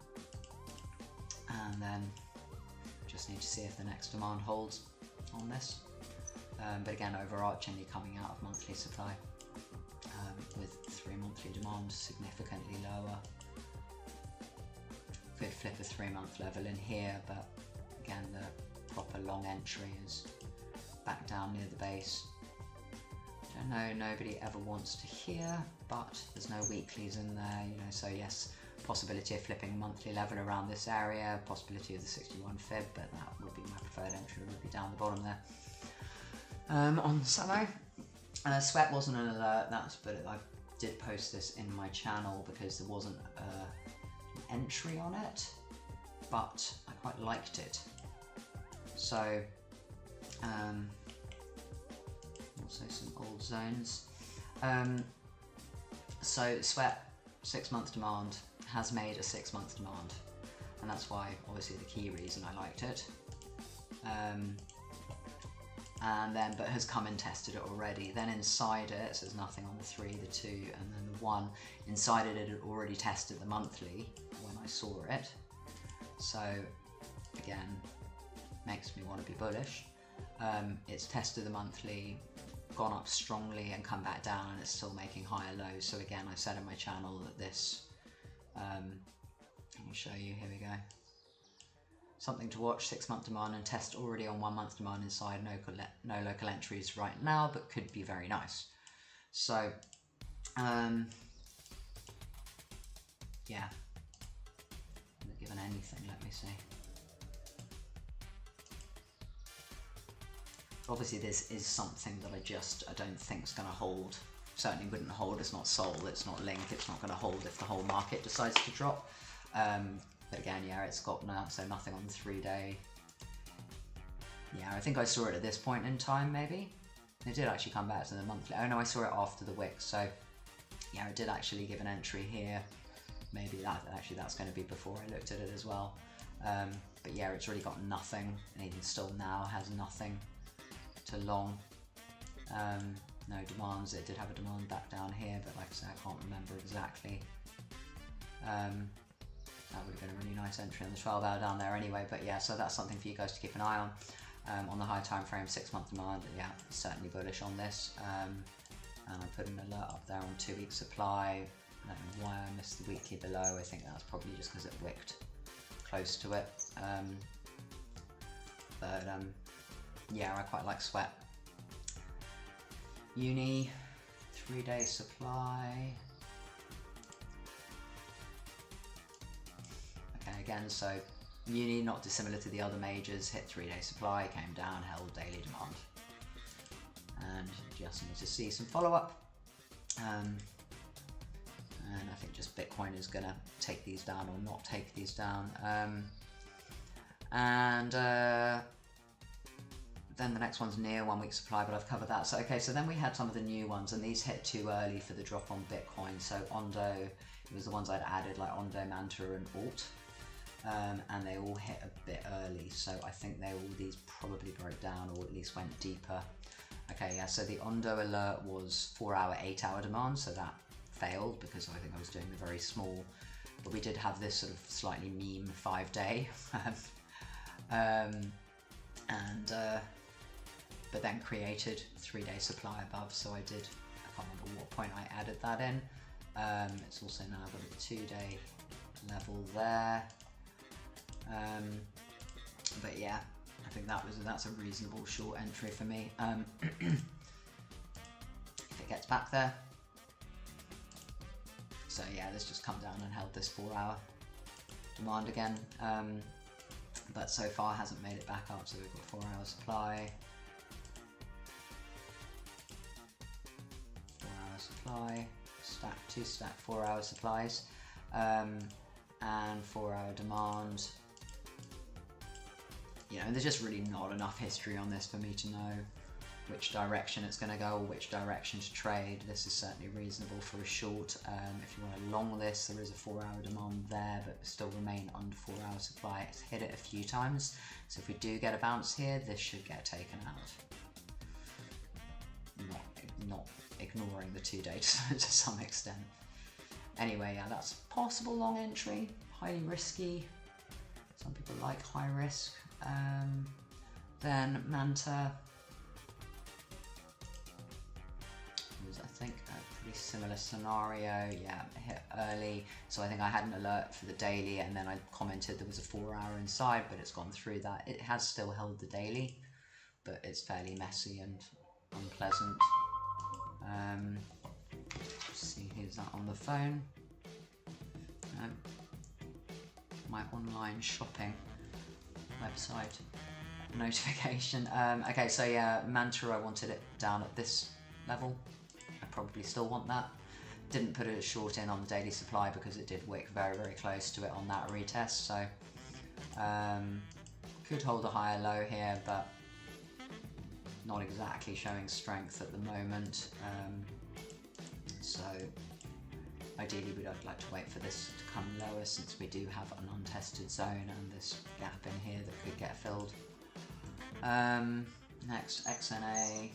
then just need to see if the next demand holds. on this. But again, overarchingly coming out of monthly supply, with 3 monthly demand significantly lower. Could flip a 3-month level in here, but again, the proper long entry is back down near the base. Don't know, nobody ever wants to hear, but there's no weeklies in there, you know, so yes, possibility of flipping a monthly level around this area, possibility of the 61 fib, but that would be my preferred entry, would be down the bottom there. On SAMO, sweat wasn't an alert, but I did post this in my channel because there wasn't an entry on it, but I quite liked it. So, also some old zones. So sweat 6-month demand has made a 6-month demand, and that's why obviously the key reason I liked it. And then, but has come and tested it already. Then inside it, so there's nothing on the 3, the 2, and then the 1. Inside it, it had already tested the monthly when I saw it. So again, makes me want to be bullish. It's tested the monthly, gone up strongly and come back down, and it's still making higher lows. So again, I said in my channel that this, let me show you, here we go. Something to watch, 6-month demand and test already on 1-month demand inside, no local entries right now, but could be very nice. So, yeah, given anything, let me see. Obviously this is something that I don't think is going to hold, certainly wouldn't hold, it's not Sol, it's not Link, it's not going to hold if the whole market decides to drop. But again, yeah, it's got now, so nothing on the 3-day. Yeah, I think I saw it at this point in time, maybe. It did actually come back to the monthly. Oh no, I saw it after the wick, so yeah, it did actually give an entry here. Maybe that's going to be before I looked at it as well. But yeah, it's really got nothing, and even still now has nothing to long. No demands. It did have a demand back down here, but like I said, I can't remember exactly. That would have been a really nice entry on the 12-hour down there anyway, but yeah, so that's something for you guys to keep an eye on. On the high time frame, 6-month demand, yeah, certainly bullish on this. And I put an alert up there on 2-week supply. I don't know why I missed the weekly below. I think that's probably just because it wicked close to it. Yeah, I quite like sweat. Uni, 3-day supply. Okay, again, so Uni, not dissimilar to the other majors, hit 3-day supply, came down, held daily demand. And just need to see some follow-up. And I think just Bitcoin is going to take these down or not take these down. Then the next one's near 1-week supply, but I've covered that. So okay, so then we had some of the new ones, and these hit too early for the drop on Bitcoin. So ONDO, it was the ones I'd added, like ONDO, MANTA, and ALT. And they all hit a bit early, so I think these probably broke down or at least went deeper. Okay, yeah, so the ONDO alert was 4-hour, 8-hour demand, so that failed because I think I was doing the very small, but we did have this sort of slightly meme 5-day, but then created 3-day supply above, so I can't remember what point I added that in. It's also now got a 2-day level there. But yeah, I think that's a reasonable short entry for me. If it gets back there. So yeah, this just come down and held this 4-hour demand again. But so far hasn't made it back up, so we've got 4-hour supply. 4-hour supply, two stack 4-hour supplies, and 4-hour demand. You know, there's just really not enough history on this for me to know which direction it's going to go or which direction to trade. This is certainly reasonable for a short. If you want to long this, there is a 4-hour demand there, but still remain under 4-hour supply. It's hit it a few times, so if we do get a bounce here, this should get taken out. Not ignoring the 2-day to some extent. Anyway, yeah, that's possible long entry, highly risky. Some people like high risk. Then MANTA was, I think, a pretty similar scenario. Yeah, hit early. So I think I had an alert for the daily, and then I commented there was a 4-hour inside, but it's gone through that. It has still held the daily, but it's fairly messy and unpleasant. Let's see, who's that on the phone? My online shopping website notification. Okay, so yeah, MANTA, I wanted it down at this level. I probably still want that. Didn't put a short in on the daily supply because it did wick very, very close to it on that retest. So could hold a higher low here, but not exactly showing strength at the moment. So ideally I'd like to wait for this to come lower, since we do have an untested zone and this gap in here that could get filled. Next, XNA.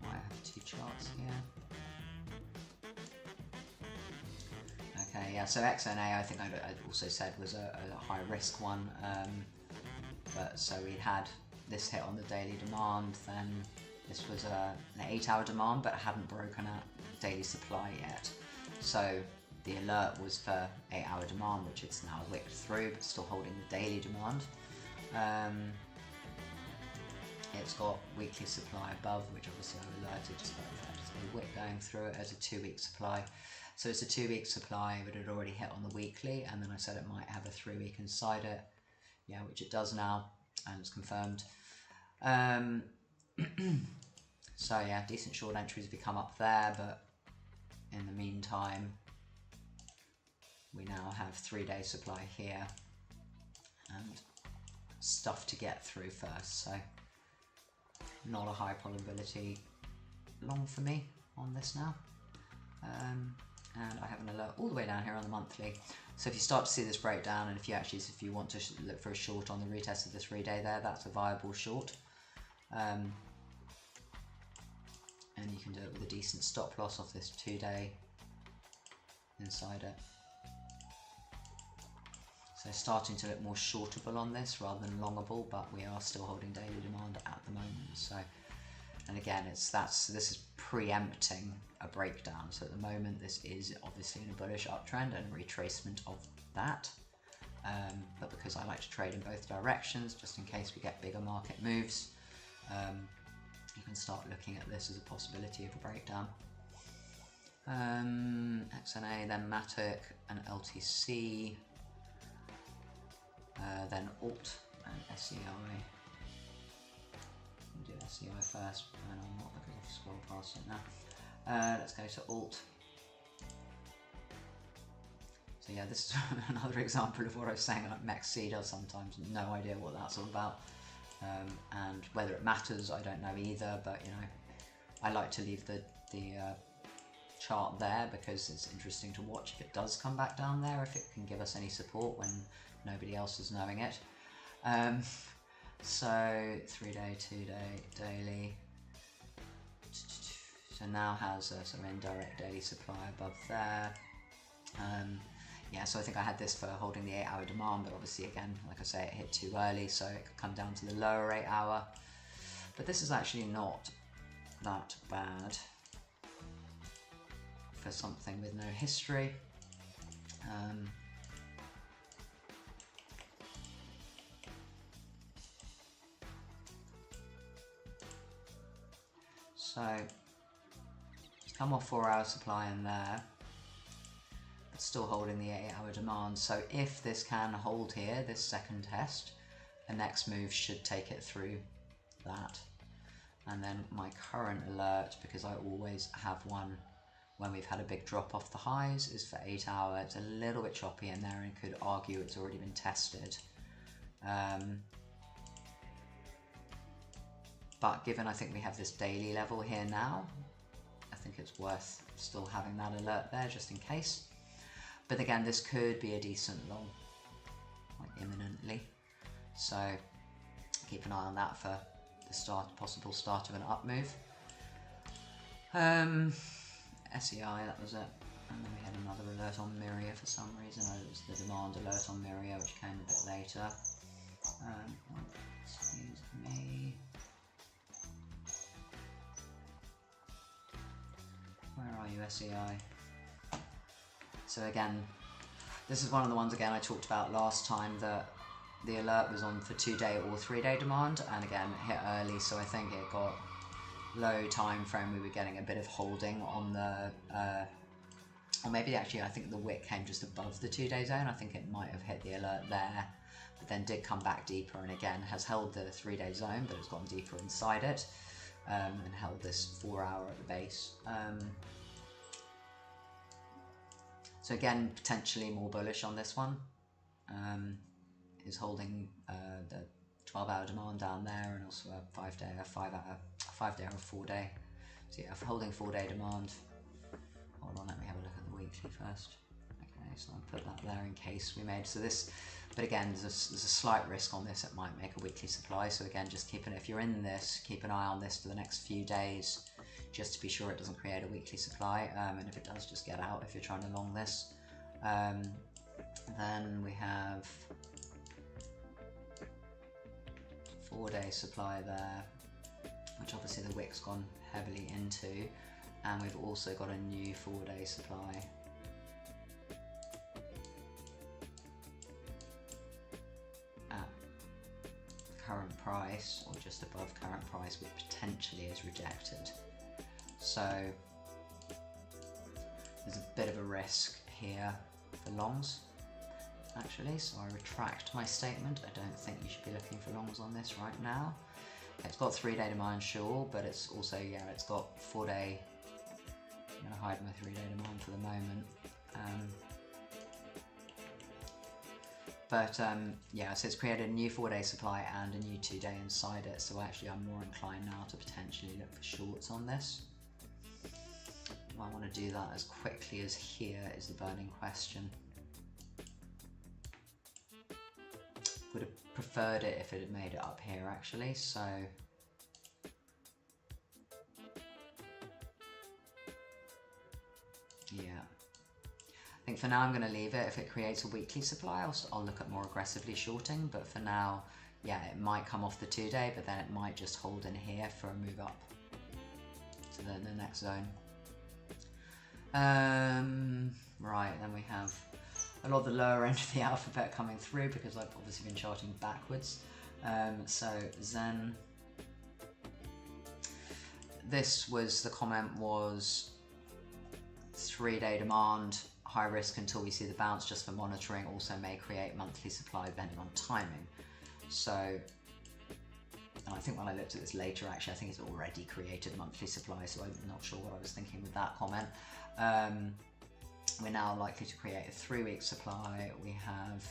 I have two charts here. Okay, yeah, so XNA I think I also said was a high risk one. But so we had this hit on the daily demand, then this was an 8-hour demand, but hadn't broken out daily supply yet. So the alert was for 8-hour demand, which it's now wicked through, but still holding the daily demand. It's got weekly supply above, which obviously I alerted just like that. Just a wick going through it as a 2-week supply. So it's a 2-week supply, but it had already hit on the weekly, and then I said it might have a 3-week inside it. Yeah, which it does now, and it's confirmed. So yeah, decent short entries have come up there, but in the meantime, we now have 3-day supply here and stuff to get through first. So not a high probability long for me on this now. And I have an alert all the way down here on the monthly. So if you start to see this breakdown, and if you want to look for a short on the retest of this 3-day there, that's a viable short. And you can do it with a decent stop loss off this 2-day inside it. So starting to look more shortable on this rather than longable, but we are still holding daily demand at the moment. So, and again, this is preempting a breakdown. So at the moment, this is obviously in a bullish uptrend and a retracement of that. But because I like to trade in both directions, just in case we get bigger market moves, you can start looking at this as a possibility of a breakdown. XNA, then MATIC and LTC, then ALT and SEI. We'll do SEI first, and I'm not looking to scroll past it now. Let's go to ALT. So yeah, this is another example of what I was saying about ZETA. Sometimes no idea what that's all about. And whether it matters, I don't know either, but you know, I like to leave the chart there because it's interesting to watch if it does come back down there, if it can give us any support when nobody else is knowing it. So 3-day, 2-day, daily. So now has a sort of indirect daily supply above there. Yeah, so I think I had this for holding the 8-hour demand, but obviously again, like I say, it hit too early, so it could come down to the lower 8-hour. But this is actually not that bad for something with no history. So it's come off 4-hour supply in there. Still holding the 8-hour demand, so if this can hold here, this second test, the next move should take it through that. And then my current alert, because I always have one when we've had a big drop off the highs, is for 8-hour. It's a little bit choppy in there and could argue it's already been tested. But given I think we have this daily level here now, I think it's worth still having that alert there just in case. But again, this could be a decent long, like imminently. So keep an eye on that for the possible start of an up move. SEI, that was it. And then we had another alert on MYRIA for some reason. Oh, it was the demand alert on MYRIA, which came a bit later. Excuse me. Where are you, SEI? So again, this is one of the ones again I talked about last time, that the alert was on for 2-day or 3-day demand, and again hit early, so I think it got low time frame. We were getting a bit of holding on the, or maybe actually I think the wick came just above the 2-day zone. I think it might have hit the alert there, but then did come back deeper, and again has held the 3-day zone, but it's gone deeper inside it, and held this 4-hour at the base. So again, potentially more bullish on this one. Is holding the 12-hour demand down there, and also a 5-day, a 5-day or 4-day. So yeah, holding 4-day demand. Hold on, let me have a look at the weekly first. Okay, so I'll put that there in case we made. So this, but again, there's a slight risk on this. It might make a weekly supply. So again, just keep if you're in this, keep an eye on this for the next few days, just to be sure it doesn't create a weekly supply. And if it does, just get out if you're trying to long this. Then we have 4-day supply there, which obviously the wick's gone heavily into, and we've also got a new 4-day supply. At current price, or just above current price, which potentially is rejected. So there's a bit of a risk here for longs, actually, so I retract my statement. I don't think you should be looking for longs on this right now. It's got 3-day demand, sure, but it's also, yeah, it's got 4-day. I'm going to hide my 3-day demand for the moment. Yeah, so it's created a new 4-day supply and a new 2-day inside it, so actually I'm more inclined now to potentially look for shorts on this. Do I want to do that as quickly as here is the burning question. Would have preferred it if it had made it up here, actually, so yeah. I think for now I'm going to leave it. If it creates a weekly supply, I'll look at more aggressively shorting, but for now, yeah, it might come off the 2-day, but then it might just hold in here for a move up to the next zone. Right, then we have a lot of the lower end of the alphabet coming through because I've obviously been charting backwards. So Zen, this was, the comment was 3-day demand, high risk until we see the bounce just for monitoring, also may create monthly supply depending on timing. So, and I think when I looked at this later, actually I think it's already created monthly supply, so I'm not sure what I was thinking with that comment. We're now likely to create a 3-week supply. We have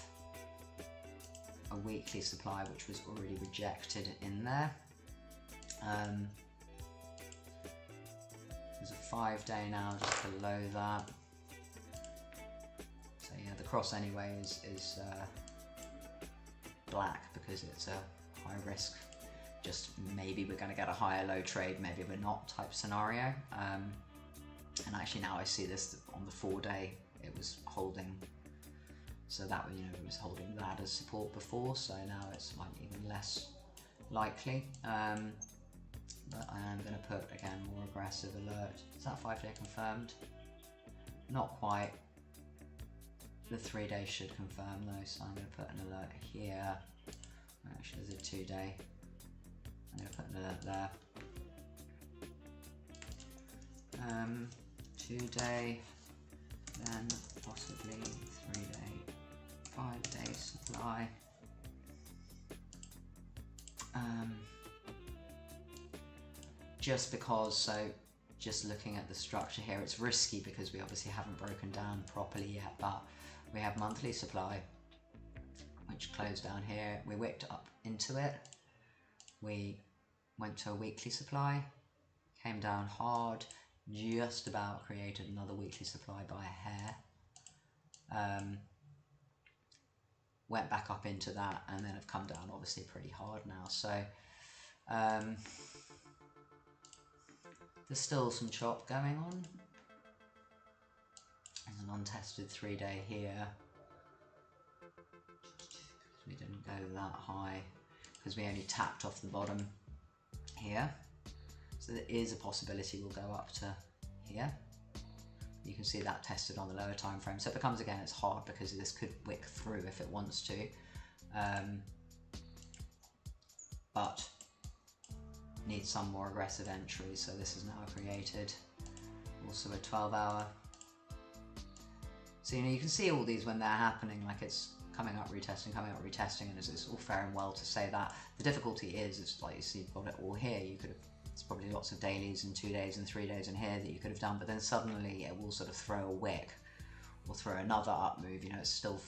a weekly supply which was already rejected in there. There's a 5-day now just below that. So yeah, the cross anyway is black because it's a high risk. Just maybe we're going to get a higher low trade, maybe we're not type scenario. And actually now I see this on the 4-day, it was holding, so that, you know, it was holding that as support before, so now it's like even less likely. But I am going to put, again, more aggressive alert. Is that 5-day confirmed? Not quite. The 3-day should confirm though, so I'm going to put an alert here. Actually, there's a 2-day. I'm going to put an alert there. 2-day, then possibly 3-day, 5-day supply. Just because, so just looking at the structure here, it's risky because we obviously haven't broken down properly yet, but we have monthly supply, which closed down here. We wicked up into it. We went to a weekly supply, came down hard, just about created another weekly supply by a hair. Went back up into that and then have come down obviously pretty hard now. So there's still some chop going on. There's an untested 3-day here. We didn't go that high because we only tapped off the bottom here. So there is a possibility we'll go up to here. You can see that tested on the lower time frame. So it becomes, again, it's hard because this could wick through if it wants to. But needs some more aggressive entries. So this is now created. Also a 12-hour. So, you know, you can see all these when they're happening, like it's coming up, retesting, and it's all fair and well to say that. The difficulty is like you see, you've got it all here. You could have, it's probably lots of dailies and 2 days and 3 days in here that you could have done, but then suddenly it will sort of throw a wick or throw another up move. You know, it's still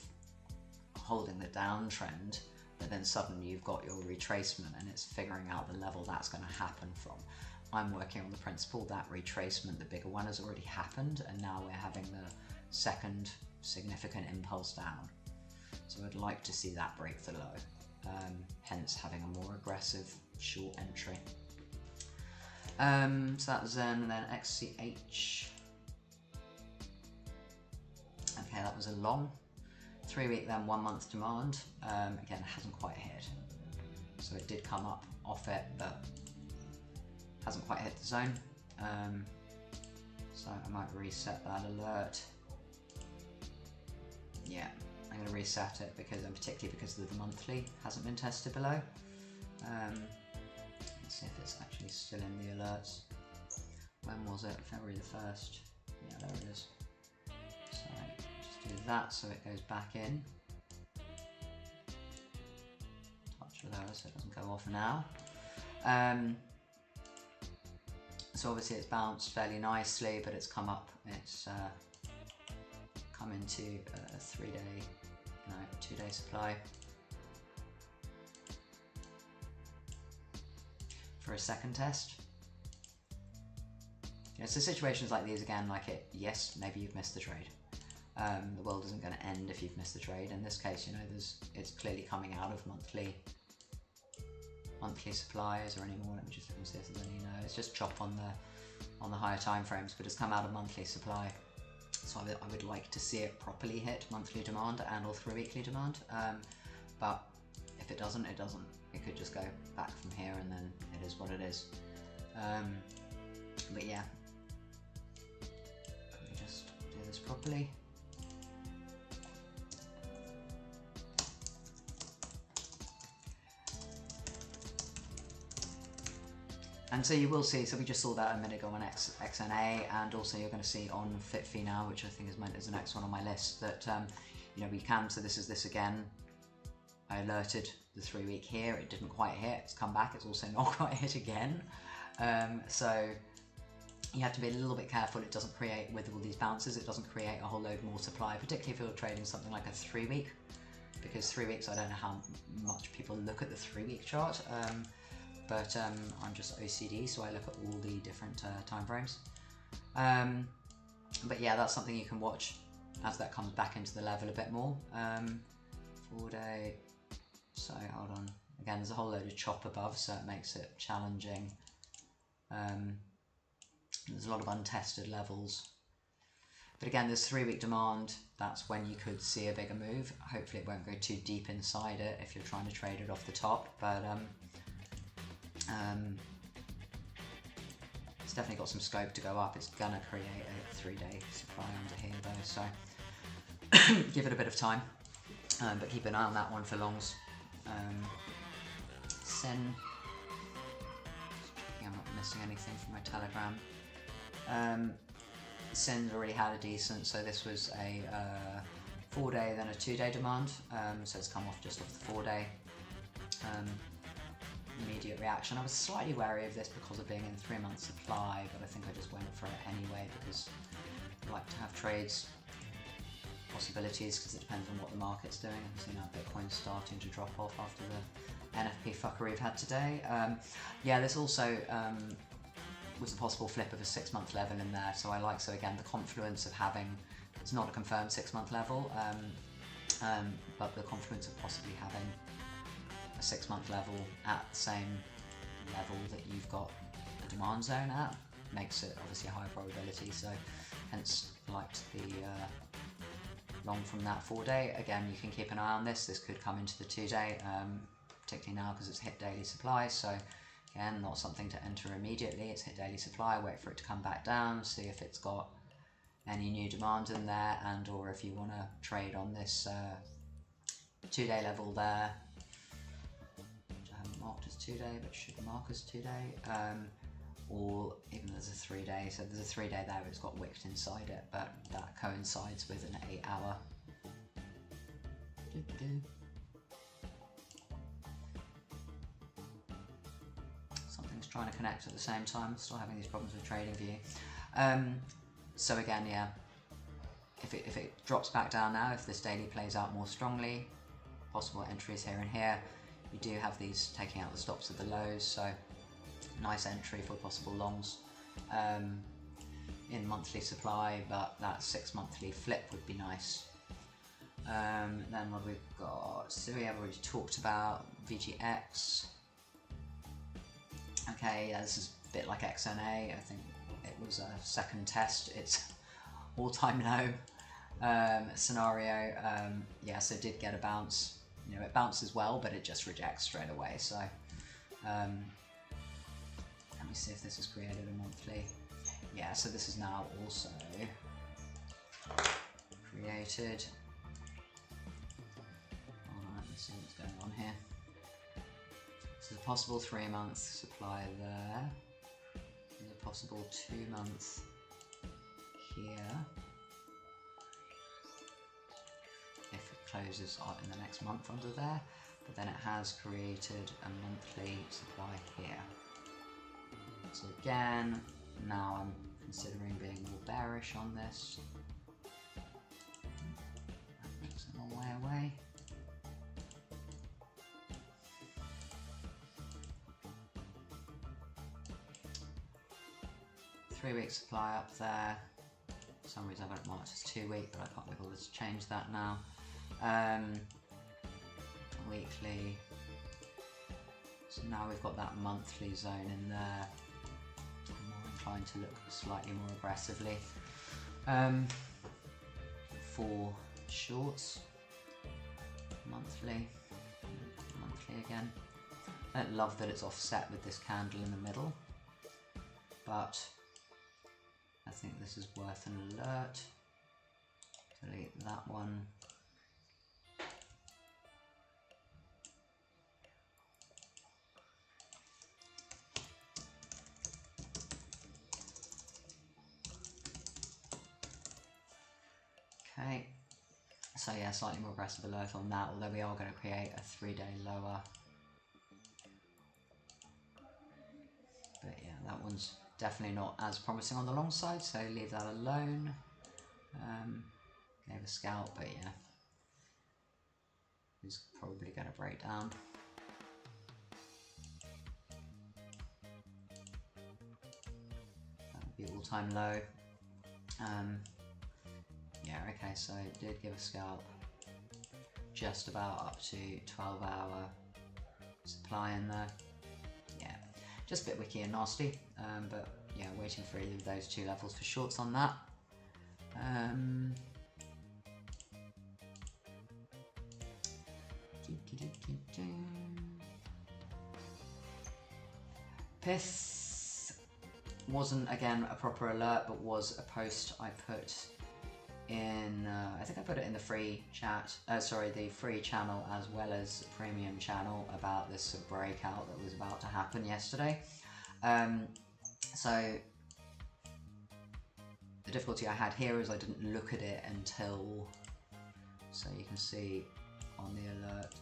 holding the downtrend, but then suddenly you've got your retracement and it's figuring out the level that's going to happen from. I'm working on the principle that retracement, the bigger one, has already happened, and now we're having the second significant impulse down. So I'd like to see that break the low, hence having a more aggressive short entry. So that's Zen, and then XCH. Okay, that was a long 3-week, then 1 month demand. Again, hasn't quite hit. So it did come up off it, but hasn't quite hit the zone. So I might reset that alert. Yeah, I'm going to reset it because, and particularly because the monthly hasn't been tested below. Let's see if it's actually still in the alerts. When was it? February the 1st. Yeah, there it is. So just do that so it goes back in. Touch lower so it doesn't go off now. So obviously it's bounced fairly nicely, but it's come up. It's come into a 2-day supply for a second test. You know, so situations like these, again, like it, yes, maybe you've missed the trade. The world isn't going to end if you've missed the trade. In this case, you know, it's clearly coming out of monthly supplies or any more. Let me just look and see if there's any. No, it's just chop on the higher time frames, but it's come out of monthly supply. So I would like to see it properly hit monthly demand and or 3-weekly demand. But if it doesn't, it doesn't. It could just go back from here and then it is what it is. But yeah, let me just do this properly. And so you will see, so we just saw that a minute ago on XNA, and also you're going to see on FITFI now, which I think is meant as the next one on my list, that you know, we can, so this is this again. I alerted the 3-week here, it didn't quite hit, it's come back, it's also not quite hit again. So you have to be a little bit careful it doesn't create, with all these bounces, it doesn't create a whole load more supply, particularly if you're trading something like a 3-week, because 3 weeks, I don't know how much people look at the 3-week chart. But I'm just OCD, so I look at all the different time frames. But yeah, that's something you can watch as that comes back into the level a bit more. 4-day, so hold on. Again, there's a whole load of chop above, so it makes it challenging. There's a lot of untested levels. But again, there's 3-week demand. That's when you could see a bigger move. Hopefully it won't go too deep inside it if you're trying to trade it off the top. But it's definitely got some scope to go up. It's gonna create a 3-day supply under here though, so give it a bit of time, but keep an eye on that one for longs. Sen, I'm not missing anything from my Telegram. Sen's already had a decent, so this was a 4-day, then a 2-day demand, so it's come off just off the 4-day. Immediate reaction. I was slightly wary of this because of being in 3-month supply, but I think I just went for it anyway because I like to have trades possibilities because it depends on what the market's doing. I've seen now Bitcoin's starting to drop off after the NFP fuckery we've had today. Yeah, this also was a possible flip of a 6-month level in there, so I like, so again, the confluence of having, it's not a confirmed 6-month level, but the confluence of possibly having a 6-month level at the same level that you've got the demand zone at makes it obviously a higher probability, so hence liked the long from that 4-day. Again, you can keep an eye on this. This could come into the 2-day, particularly now because it's hit daily supply. So again, not something to enter immediately. It's hit daily supply, wait for it to come back down, see if it's got any new demand in there, and or if you want to trade on this 2-day level there, which I haven't marked as 2-day, but should mark as 2-day, or even there's a 3-day. So there's a 3-day there, it's got wicked inside it, but that coincides with an 8-hour. Something's trying to connect at the same time. Still having these problems with TradingView. So again, yeah, if it drops back down now, if this daily plays out more strongly, possible entries here and here. You do have these taking out the stops at the lows, so nice entry for possible longs in monthly supply, but that 6 monthly flip would be nice. Then what we've got, Syria I've already talked about, VGX. Okay, yeah, this is a bit like XNA. I think it was a second test. It's all-time low scenario. Yeah, so it did get a bounce. You know, it bounces well, but it just rejects straight away. So let me see if this has created a monthly. Yeah, so this is now also created. Alright, let's see what's going on here. So there's a possible 3-month supply there. There's a possible 2-month here. If it closes in the next month under there, but then it has created a monthly supply here. So again, now I'm considering being more bearish on this. That makes it a long way away. Three-week supply up there. For some reason I've got it marked as 2-week, but I can't be bothered to change that now. Weekly. So now we've got that monthly zone in there. I'm more inclined to look slightly more aggressively for shorts. Monthly again. I don't love that it's offset with this candle in the middle, but I think this is worth an alert. Delete that one. Okay, so yeah, slightly more aggressive alert on that, although we are going to create a 3-day lower. But yeah, that one's definitely not as promising on the long side, so leave that alone. Gave a scalp, but yeah, it's probably going to break down. That would be all-time low. Yeah, okay, so it did give a scalp just about up to 12-hour supply in there. Yeah, just a bit wicky and nasty, but yeah, waiting for either of those 2 levels for shorts on that. PYTH wasn't, again, a proper alert, but was a post I put in, I think I put it in the free chat, the free channel as well as the premium channel about this breakout that was about to happen yesterday. So the difficulty I had here is I didn't look at it until, so you can see on the alert,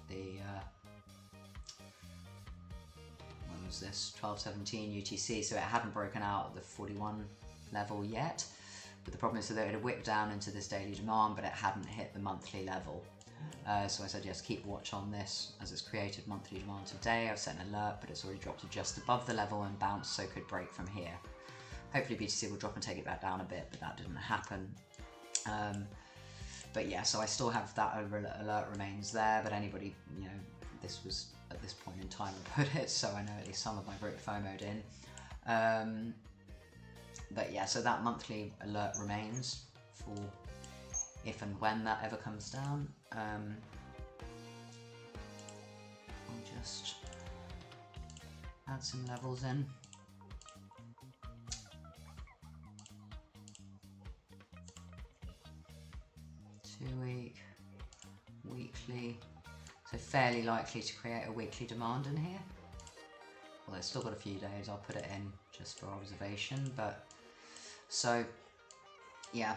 when was this, 12:17 UTC, so it hadn't broken out at the 41 level yet. But the problem is that it had whipped down into this daily demand, but it hadn't hit the monthly level. So I said, yes, keep watch on this as it's created monthly demand today. I've set an alert, but it's already dropped to just above the level and bounced, so could break from here. Hopefully BTC will drop and take it back down a bit, but that didn't happen. But yeah, so I still have that alert remains there, but anybody, you know, this was at this point in time I put it, so I know at least some of my group FOMO'd in. But yeah, so that monthly alert remains for if and when that ever comes down. I'll just add some levels in. Two-week, weekly, so fairly likely to create a weekly demand in here. Well, it's still got a few days, I'll put it in just for observation, but so yeah,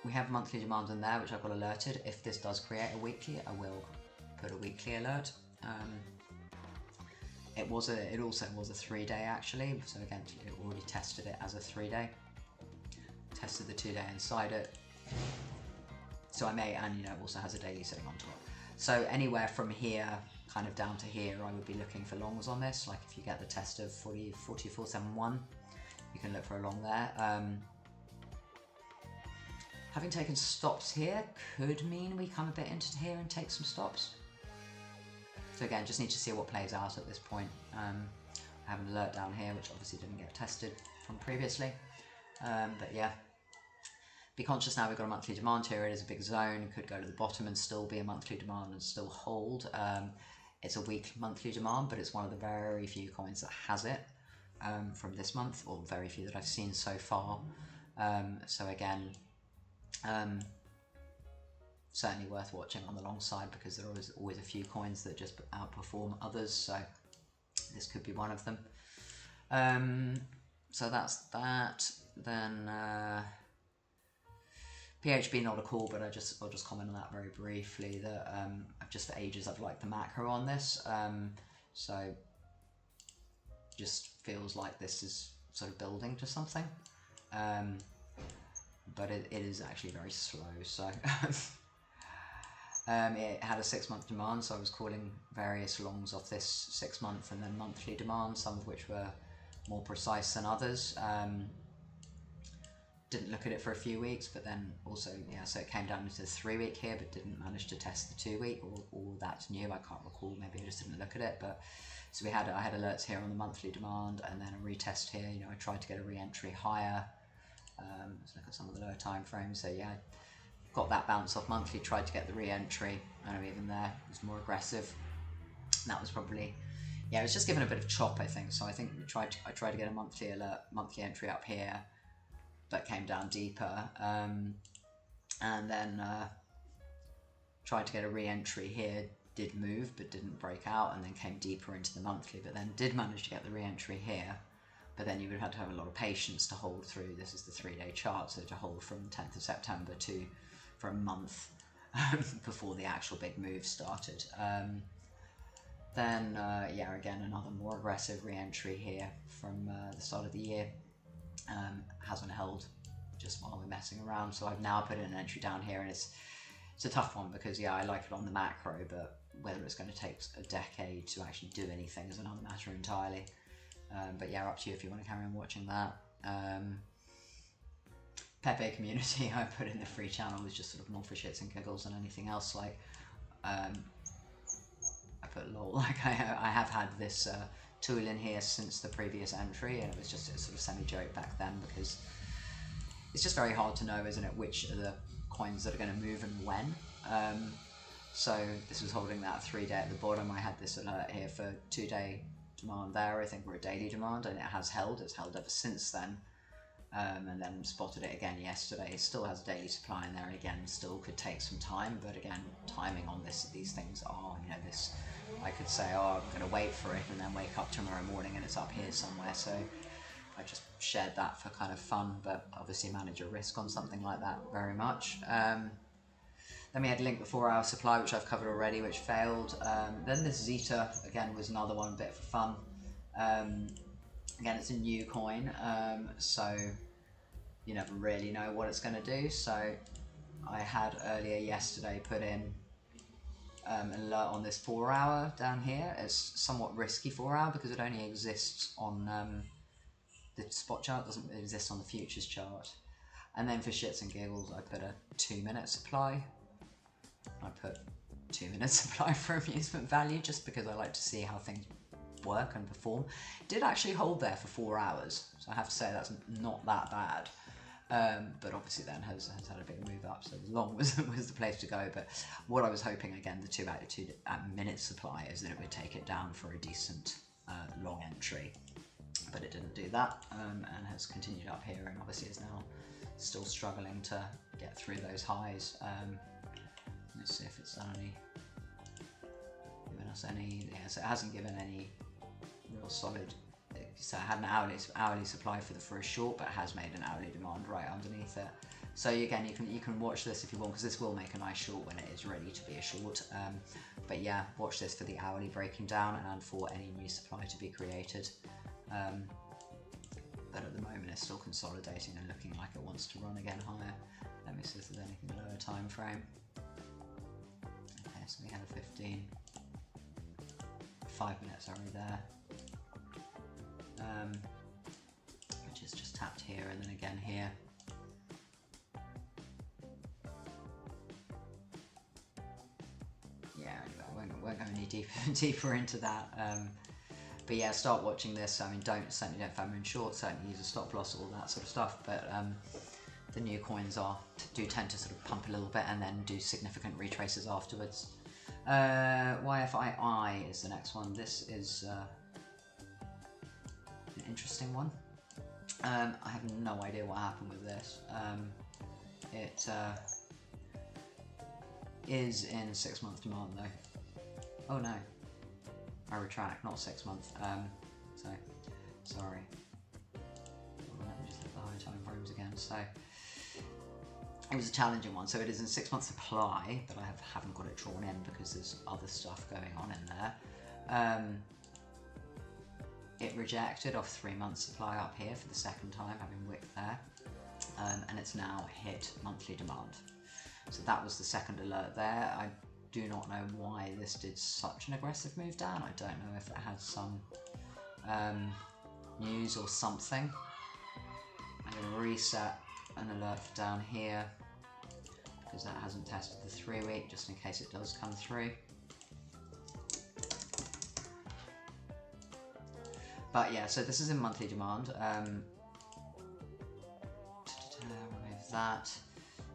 we have monthly demand in there, which I've got alerted. If this does create a weekly, I will put a weekly alert. It also was a 3-day actually, so again, it already tested it as a 3-day. Tested the 2-day inside it. So I may, and you know, it also has a daily sitting on top. So anywhere from here, kind of down to here, I would be looking for longs on this. Like if you get the test of 4471, you can look for a long there. Having taken stops here could mean we come a bit into here and take some stops. So again, just need to see what plays out at this point. I have an alert down here, which obviously didn't get tested from previously. But yeah. Be conscious now we've got a monthly demand here. It is a big zone. It could go to the bottom and still be a monthly demand and still hold. It's a weak monthly demand, but it's one of the very few coins that has it from this month, or very few that I've seen so far. So again, certainly worth watching on the long side, because there are always a few coins that just outperform others. So this could be one of them. So that's that. Then. PHP not a call, but I'll just comment on that very briefly. That just for ages I've liked the macro on this, so just feels like this is sort of building to something, but it is actually very slow. So it had a 6-month demand, so I was calling various longs off this 6-month and then monthly demand, some of which were more precise than others. Didn't look at it for a few weeks, but then also, yeah, so it came down into the 3-week here, but didn't manage to test the 2-week, or that's new, I can't recall, maybe I just didn't look at it. But so I had alerts here on the monthly demand, and then a retest here. You know, I tried to get a re-entry higher. Let's look at some of the lower time frames. So yeah, got that bounce off monthly, tried to get the re-entry, and even there it was more aggressive. And that was probably, yeah, it was just given a bit of chop, I think. So I think I tried to get a monthly alert, monthly entry up here, but came down deeper, and then tried to get a re-entry here, did move but didn't break out, and then came deeper into the monthly, but then did manage to get the re-entry here. But then you would have to have a lot of patience to hold through. This is the 3-day chart, so to hold from 10th of September for a month before the actual big move started. Then yeah, again another more aggressive re-entry here from the start of the year. Hasn't held just while we're messing around, so I've now put in an entry down here, and it's a tough one, because yeah, I like it on the macro, but whether it's going to take a decade to actually do anything is another matter entirely. But yeah, up to you if you want to carry on watching that. PEPECOMMUNITY I put in the free channel was just sort of more for shits and giggles than anything else. Like I put lol, like I have had this tool in here since the previous entry, and it was just a sort of semi-joke back then, because it's just very hard to know, isn't it, which are the coins that are going to move and when. So this was holding that 3-day at the bottom. I had this alert here for 2-day demand there, I think, or a daily demand, and it has held. It's held ever since then, and then spotted it again yesterday. It still has a daily supply in there, and again still could take some time, but again, timing on these things are, you know, this, I could say, oh, I'm going to wait for it and then wake up tomorrow morning and it's up here somewhere. So I just shared that for kind of fun, but obviously manage a risk on something like that very much. Then we had Link the 4-hour supply, which I've covered already, which failed. Then this ZETA, again, was another one, a bit for fun. Again, it's a new coin, so you never really know what it's going to do. So I had earlier yesterday put in an alert on this 4-hour down here. It's somewhat risky 4-hour because it only exists on the spot chart, doesn't exist on the futures chart. And then for shits and giggles, I put a 2-minute supply. I put 2-minute supply for amusement value, just because I like to see how things work and perform. It did actually hold there for 4 hours, so I have to say that's not that bad. but obviously then has had a big move up, so long was the place to go. But what I was hoping, again, the 2 minute supply, is that it would take it down for a decent long entry, but it didn't do that, and has continued up here, and obviously is now still struggling to get through those highs. Let's see if it's only given us any. Yeah, so it hasn't given any real solid. So it had an hourly supply for a short, but it has made an hourly demand right underneath it. So again, you can watch this if you want, because this will make a nice short when it is ready to be a short. But yeah, watch this for the hourly breaking down and for any new supply to be created. But at the moment it's still consolidating and looking like it wants to run again higher. Let me see if there's anything lower time frame. Okay, so we had a 15. 5 minutes already there. Which is just tapped here and then again here. Yeah, anyway, I won't go any deeper into that. But yeah, start watching this. I mean, certainly don't FOMO in short, certainly use a stop loss, all that sort of stuff. But the new coins do tend to sort of pump a little bit and then do significant retraces afterwards. YFII is the next one. This is an interesting one. I have no idea what happened with this. It is in 6 month demand though. Oh no, I retract, not 6 month. So sorry. Let me just look at the higher time frames again. So it was a challenging one. So it is in 6 month supply, but I haven't got it drawn in because there's other stuff going on in there. It rejected off 3 month supply up here for the second time, having wicked there, and it's now hit monthly demand. So that was the second alert there. I do not know why this did such an aggressive move down. I don't know if it had some news or something. I'm going to reset an alert for down here because that hasn't tested the 3 week, just in case it does come through. But yeah, so this is in monthly demand. Remove that.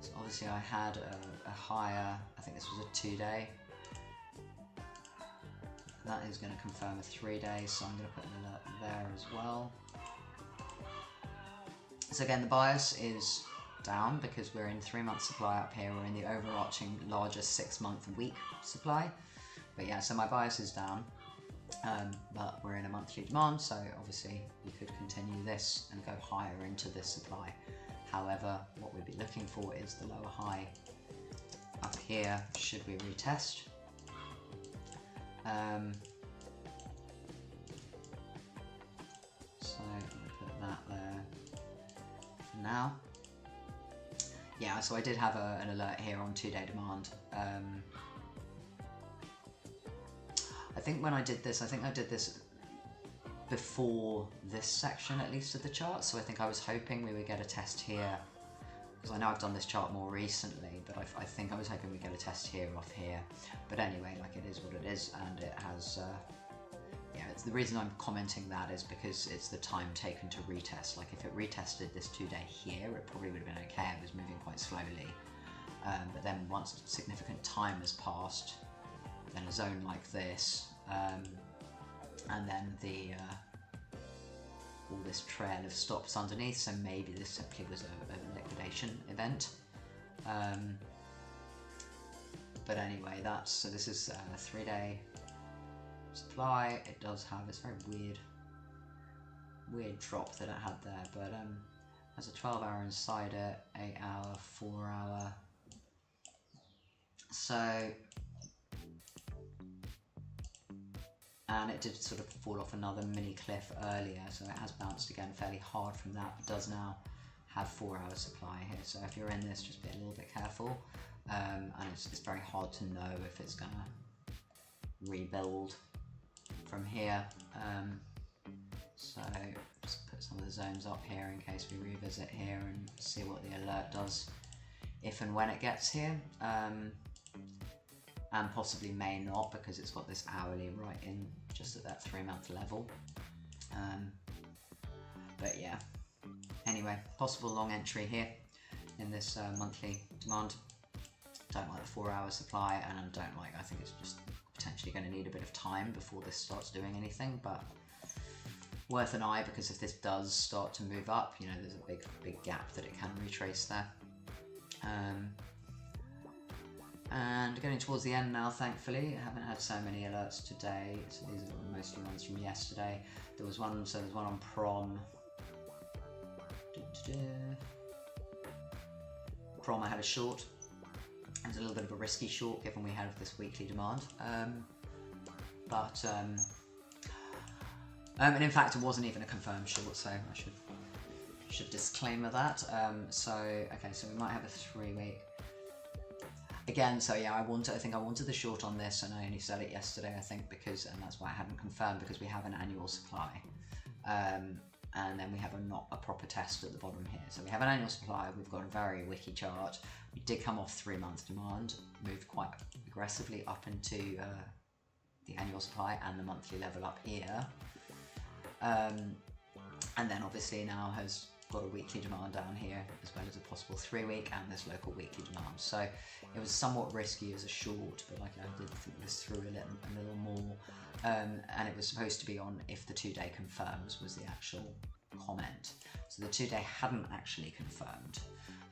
So obviously I had a higher, I think this was a 2 day. That is going to confirm a 3 day, so I'm going to put an alert there as well. So again, the bias is down because we're in 3 month supply up here. We're in the overarching larger 6 month week supply. But yeah, so my bias is down. But we're in a monthly demand, so obviously we could continue this and go higher into this supply. However, what we'd be looking for is the lower high up here, should we retest. So I'm going to put that there for now. Yeah, so I did have an alert here on 2 day demand. I think when I did this, I did this before this section at least of the chart, so I think I was hoping we would get a test here, because I know I've done this chart more recently, but I think I was hoping we'd get a test here off here. But anyway, like, it is what it is, and it has, yeah, it's the reason I'm commenting that is because it's the time taken to retest. Like, if it retested this 2 day here, it probably would have been okay, it was moving quite slowly. But then once significant time has passed, then a zone like this, and then the all this trail of stops underneath, so maybe this simply was a liquidation event. But anyway, so this is a 3 day supply. It does have this very weird drop that it had there, but has a 12 hour inside it, 8 hour, 4 hour. So, and it did sort of fall off another mini cliff earlier, so it has bounced again fairly hard from that, but does now have 4 hour supply here. So if you're in this, just be a little bit careful, and it's very hard to know if it's gonna rebuild from here. So just put some of the zones up here in case we revisit here and see what the alert does if and when it gets here. And possibly may not, because it's got this hourly right in just at that 3 month level. But yeah, Anyway, possible long entry here in this monthly demand. Don't like the 4 hour supply, and I think it's just potentially going to need a bit of time before this starts doing anything, but worth an eye, because if this does start to move up, you know, there's a big gap that it can retrace there. And getting towards the end now, thankfully. I haven't had so many alerts today, so these are mostly ones from yesterday. There was one on PROM. PROM I had a short. It was a little bit of a risky short given we had this weekly demand. And in fact it wasn't even a confirmed short, so I should disclaimer that. Okay, so we might have a 3 week. Again, so yeah, I think I wanted the short on this, and I only said it yesterday, I think, and that's why I hadn't confirmed, because we have an annual supply. And then we have not a proper test at the bottom here. So we have an annual supply, we've got a very wiki chart. We did come off 3 month demand, moved quite aggressively up into the annual supply and the monthly level up here. And then obviously now has got a weekly demand down here, as well as a possible 3 week and this local weekly demand. So it was somewhat risky as a short, but like I did think this through a little more. And it was supposed to be on if the 2 day confirms was the actual comment. So the 2 day hadn't actually confirmed,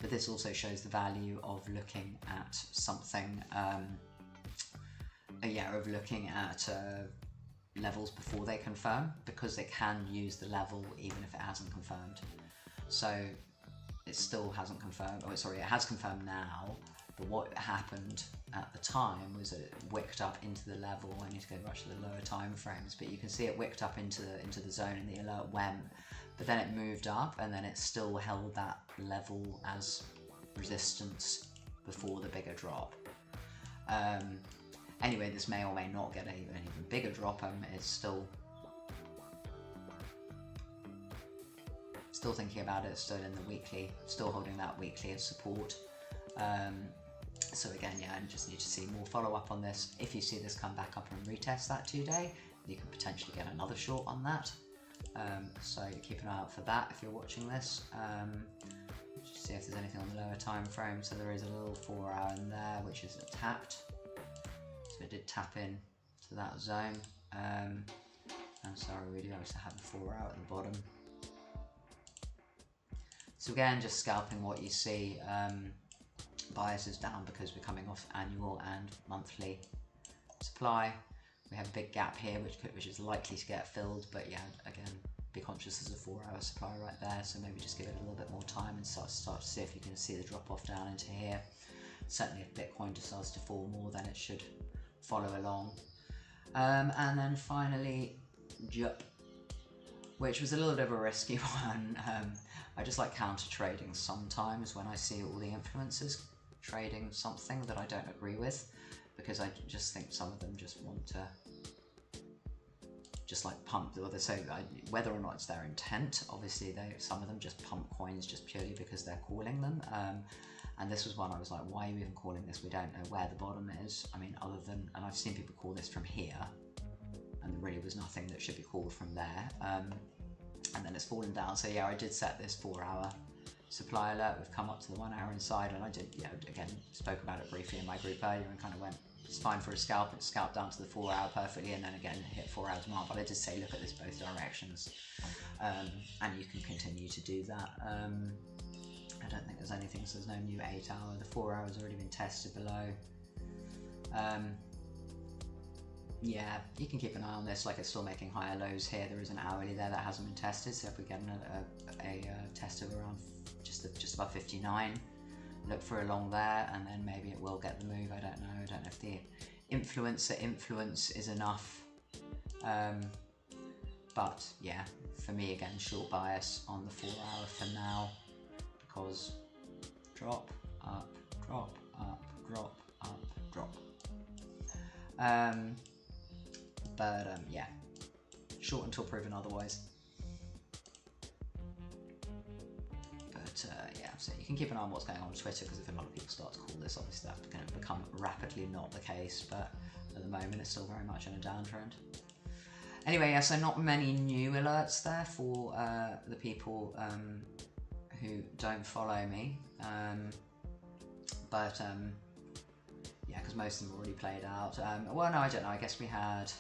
but this also shows the value of looking at something, levels before they confirm, because they can use the level even if it hasn't confirmed. So it still hasn't confirmed, it has confirmed now, but what happened at the time was that it wicked up into the level. I need to go back to the lower time frames, but you can see it wicked up into the zone and the alert went, but then it moved up and then it still held that level as resistance before the bigger drop. Anyway, this may or may not get an even bigger drop. It's still thinking about it, still in the weekly, still holding that weekly as support. So again, yeah, I just need to see more follow up on this. If you see this come back up and retest that 2 day, you can potentially get another short on that. So keep an eye out for that if you're watching this. Just see if there's anything on the lower time frame. So there is a little 4 hour in there, which is tapped. So it did tap in to that zone. I'm sorry, we do also have a 4 hour at the bottom. So again, just scalping what you see. Bias is down because we're coming off annual and monthly supply. We have a big gap here, which is likely to get filled, but yeah, again, be conscious there's a 4 hour supply right there, so maybe just give it a little bit more time and start to see if you can see the drop off down into here. Certainly if Bitcoin decides to fall more, then it should follow along. And then finally, JUP, which was a little bit of a risky one. I just like counter trading sometimes when I see all the influencers trading something that I don't agree with, because I just think some of them just want to just like pump, whether or not it's their intent, obviously some of them just pump coins just purely because they're calling them. And this was one I was like, why are you even calling this? We don't know where the bottom is. I mean, other than, and I've seen people call this from here, and there really was nothing that should be called from there. And then it's fallen down. So yeah, I did set this 4 hour supply alert. We've come up to the 1 hour inside, and I did, yeah, again, spoke about it briefly in my group earlier and kind of went, it's fine for a scalp. It scalped down to the 4 hour perfectly, and then again hit 4 hours mark. But I did say look at this both directions, and you can continue to do that. I don't think there's anything, so there's no new 8 hour. The 4 hours already been tested below. Yeah, you can keep an eye on this. Like, it's still making higher lows here. There is an hourly there that hasn't been tested. So if we get a test of around just above 59, look for a long there, and then maybe it will get the move. I don't know. I don't know if the influencer influence is enough. But yeah, for me again, short bias on the 4 hour for now, because drop up, drop up, drop up, drop. Yeah, short until proven otherwise. But yeah, so you can keep an eye on what's going on Twitter, because if a lot of people start to call this, obviously that's going to become rapidly not the case, but at the moment it's still very much in a downtrend. Anyway, yeah, so not many new alerts there for the people who don't follow me, but yeah, because most of them already played out. Well, no, I don't know. I guess we had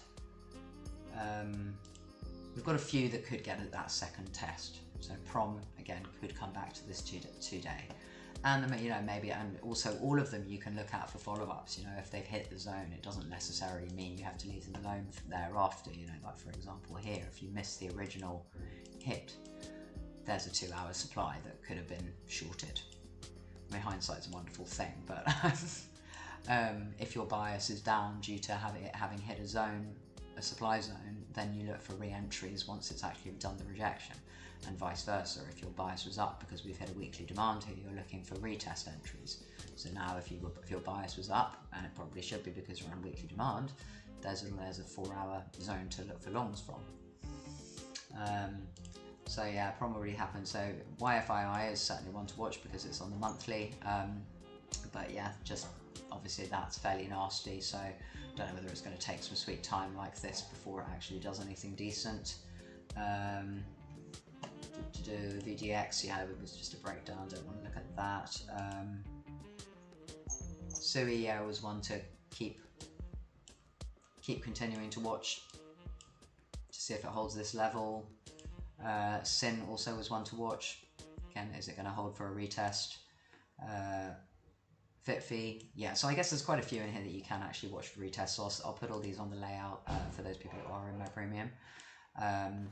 we've got a few that could get at that second test. So PROM again could come back to this two-day, and you know, maybe, and also all of them you can look at for follow-ups. You know, if they've hit the zone, it doesn't necessarily mean you have to leave them alone thereafter. You know, like for example here, if you miss the original hit, there's a 2-hour supply that could have been shorted. I mean, hindsight's a wonderful thing, but if your bias is down due to having hit a zone, a supply zone, then you look for re-entries once it's actually done the rejection, and vice versa. If your bias was up because we've hit a weekly demand here, you're looking for retest entries. So now if your bias was up, and it probably should be because we're on weekly demand, there's a 4-hour zone to look for longs from. So yeah, PROM already happened. So YFII is certainly one to watch because it's on the monthly, but yeah, just obviously that's fairly nasty, so don't know whether it's going to take some sweet time like this before it actually does anything decent. To do VDX, yeah, it was just a breakdown, don't want to look at that. SUI, yeah, was one to keep continuing to watch to see if it holds this level. SIN also was one to watch. Again, is it going to hold for a retest? FITFI, yeah, so I guess there's quite a few in here that you can actually watch for retests, so I'll put all these on the layout for those people who are in my premium, and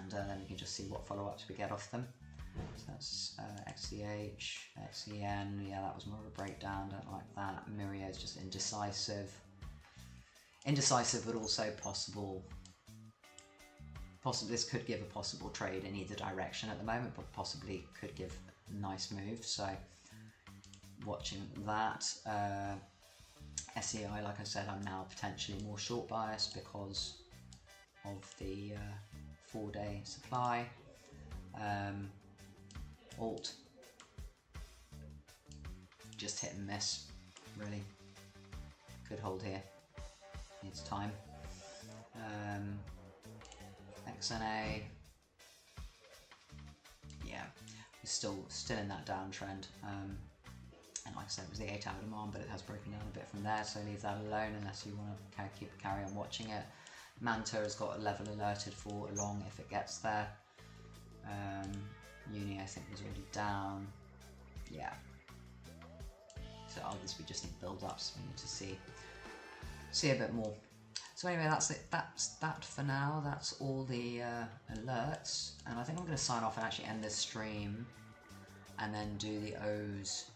then you can just see what follow-ups we get off them. So that's XCH, XEN, yeah, that was more of a breakdown, don't like that. MYRIA is just indecisive, but also possible. This could give a possible trade in either direction at the moment, but possibly could give a nice move, so watching that. SEI, like I said, I'm now potentially more short biased because of the 4-day supply. Alt, just hit and miss, really. Could hold here, needs time. XNA, yeah, it's still in that downtrend. And like I said, it was the 8-hour demand, but it has broken down a bit from there, so leave that alone unless you want to carry on watching it. MANTA has got a level alerted for a long if it gets there. Uni, I think, was already down. Yeah. So others we just need build-ups. We need to see a bit more. So anyway, that's it. That's that for now. That's all the alerts, and I think I'm going to sign off and actually end this stream, and then do the O's.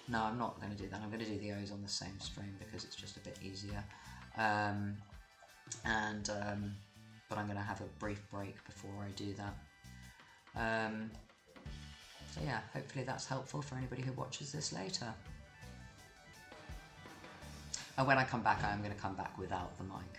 No, I'm not going to do that. I'm going to do the O's on the same stream because it's just a bit easier. But I'm going to have a brief break before I do that. So yeah, hopefully that's helpful for anybody who watches this later. And when I come back, I'm going to come back without the mic.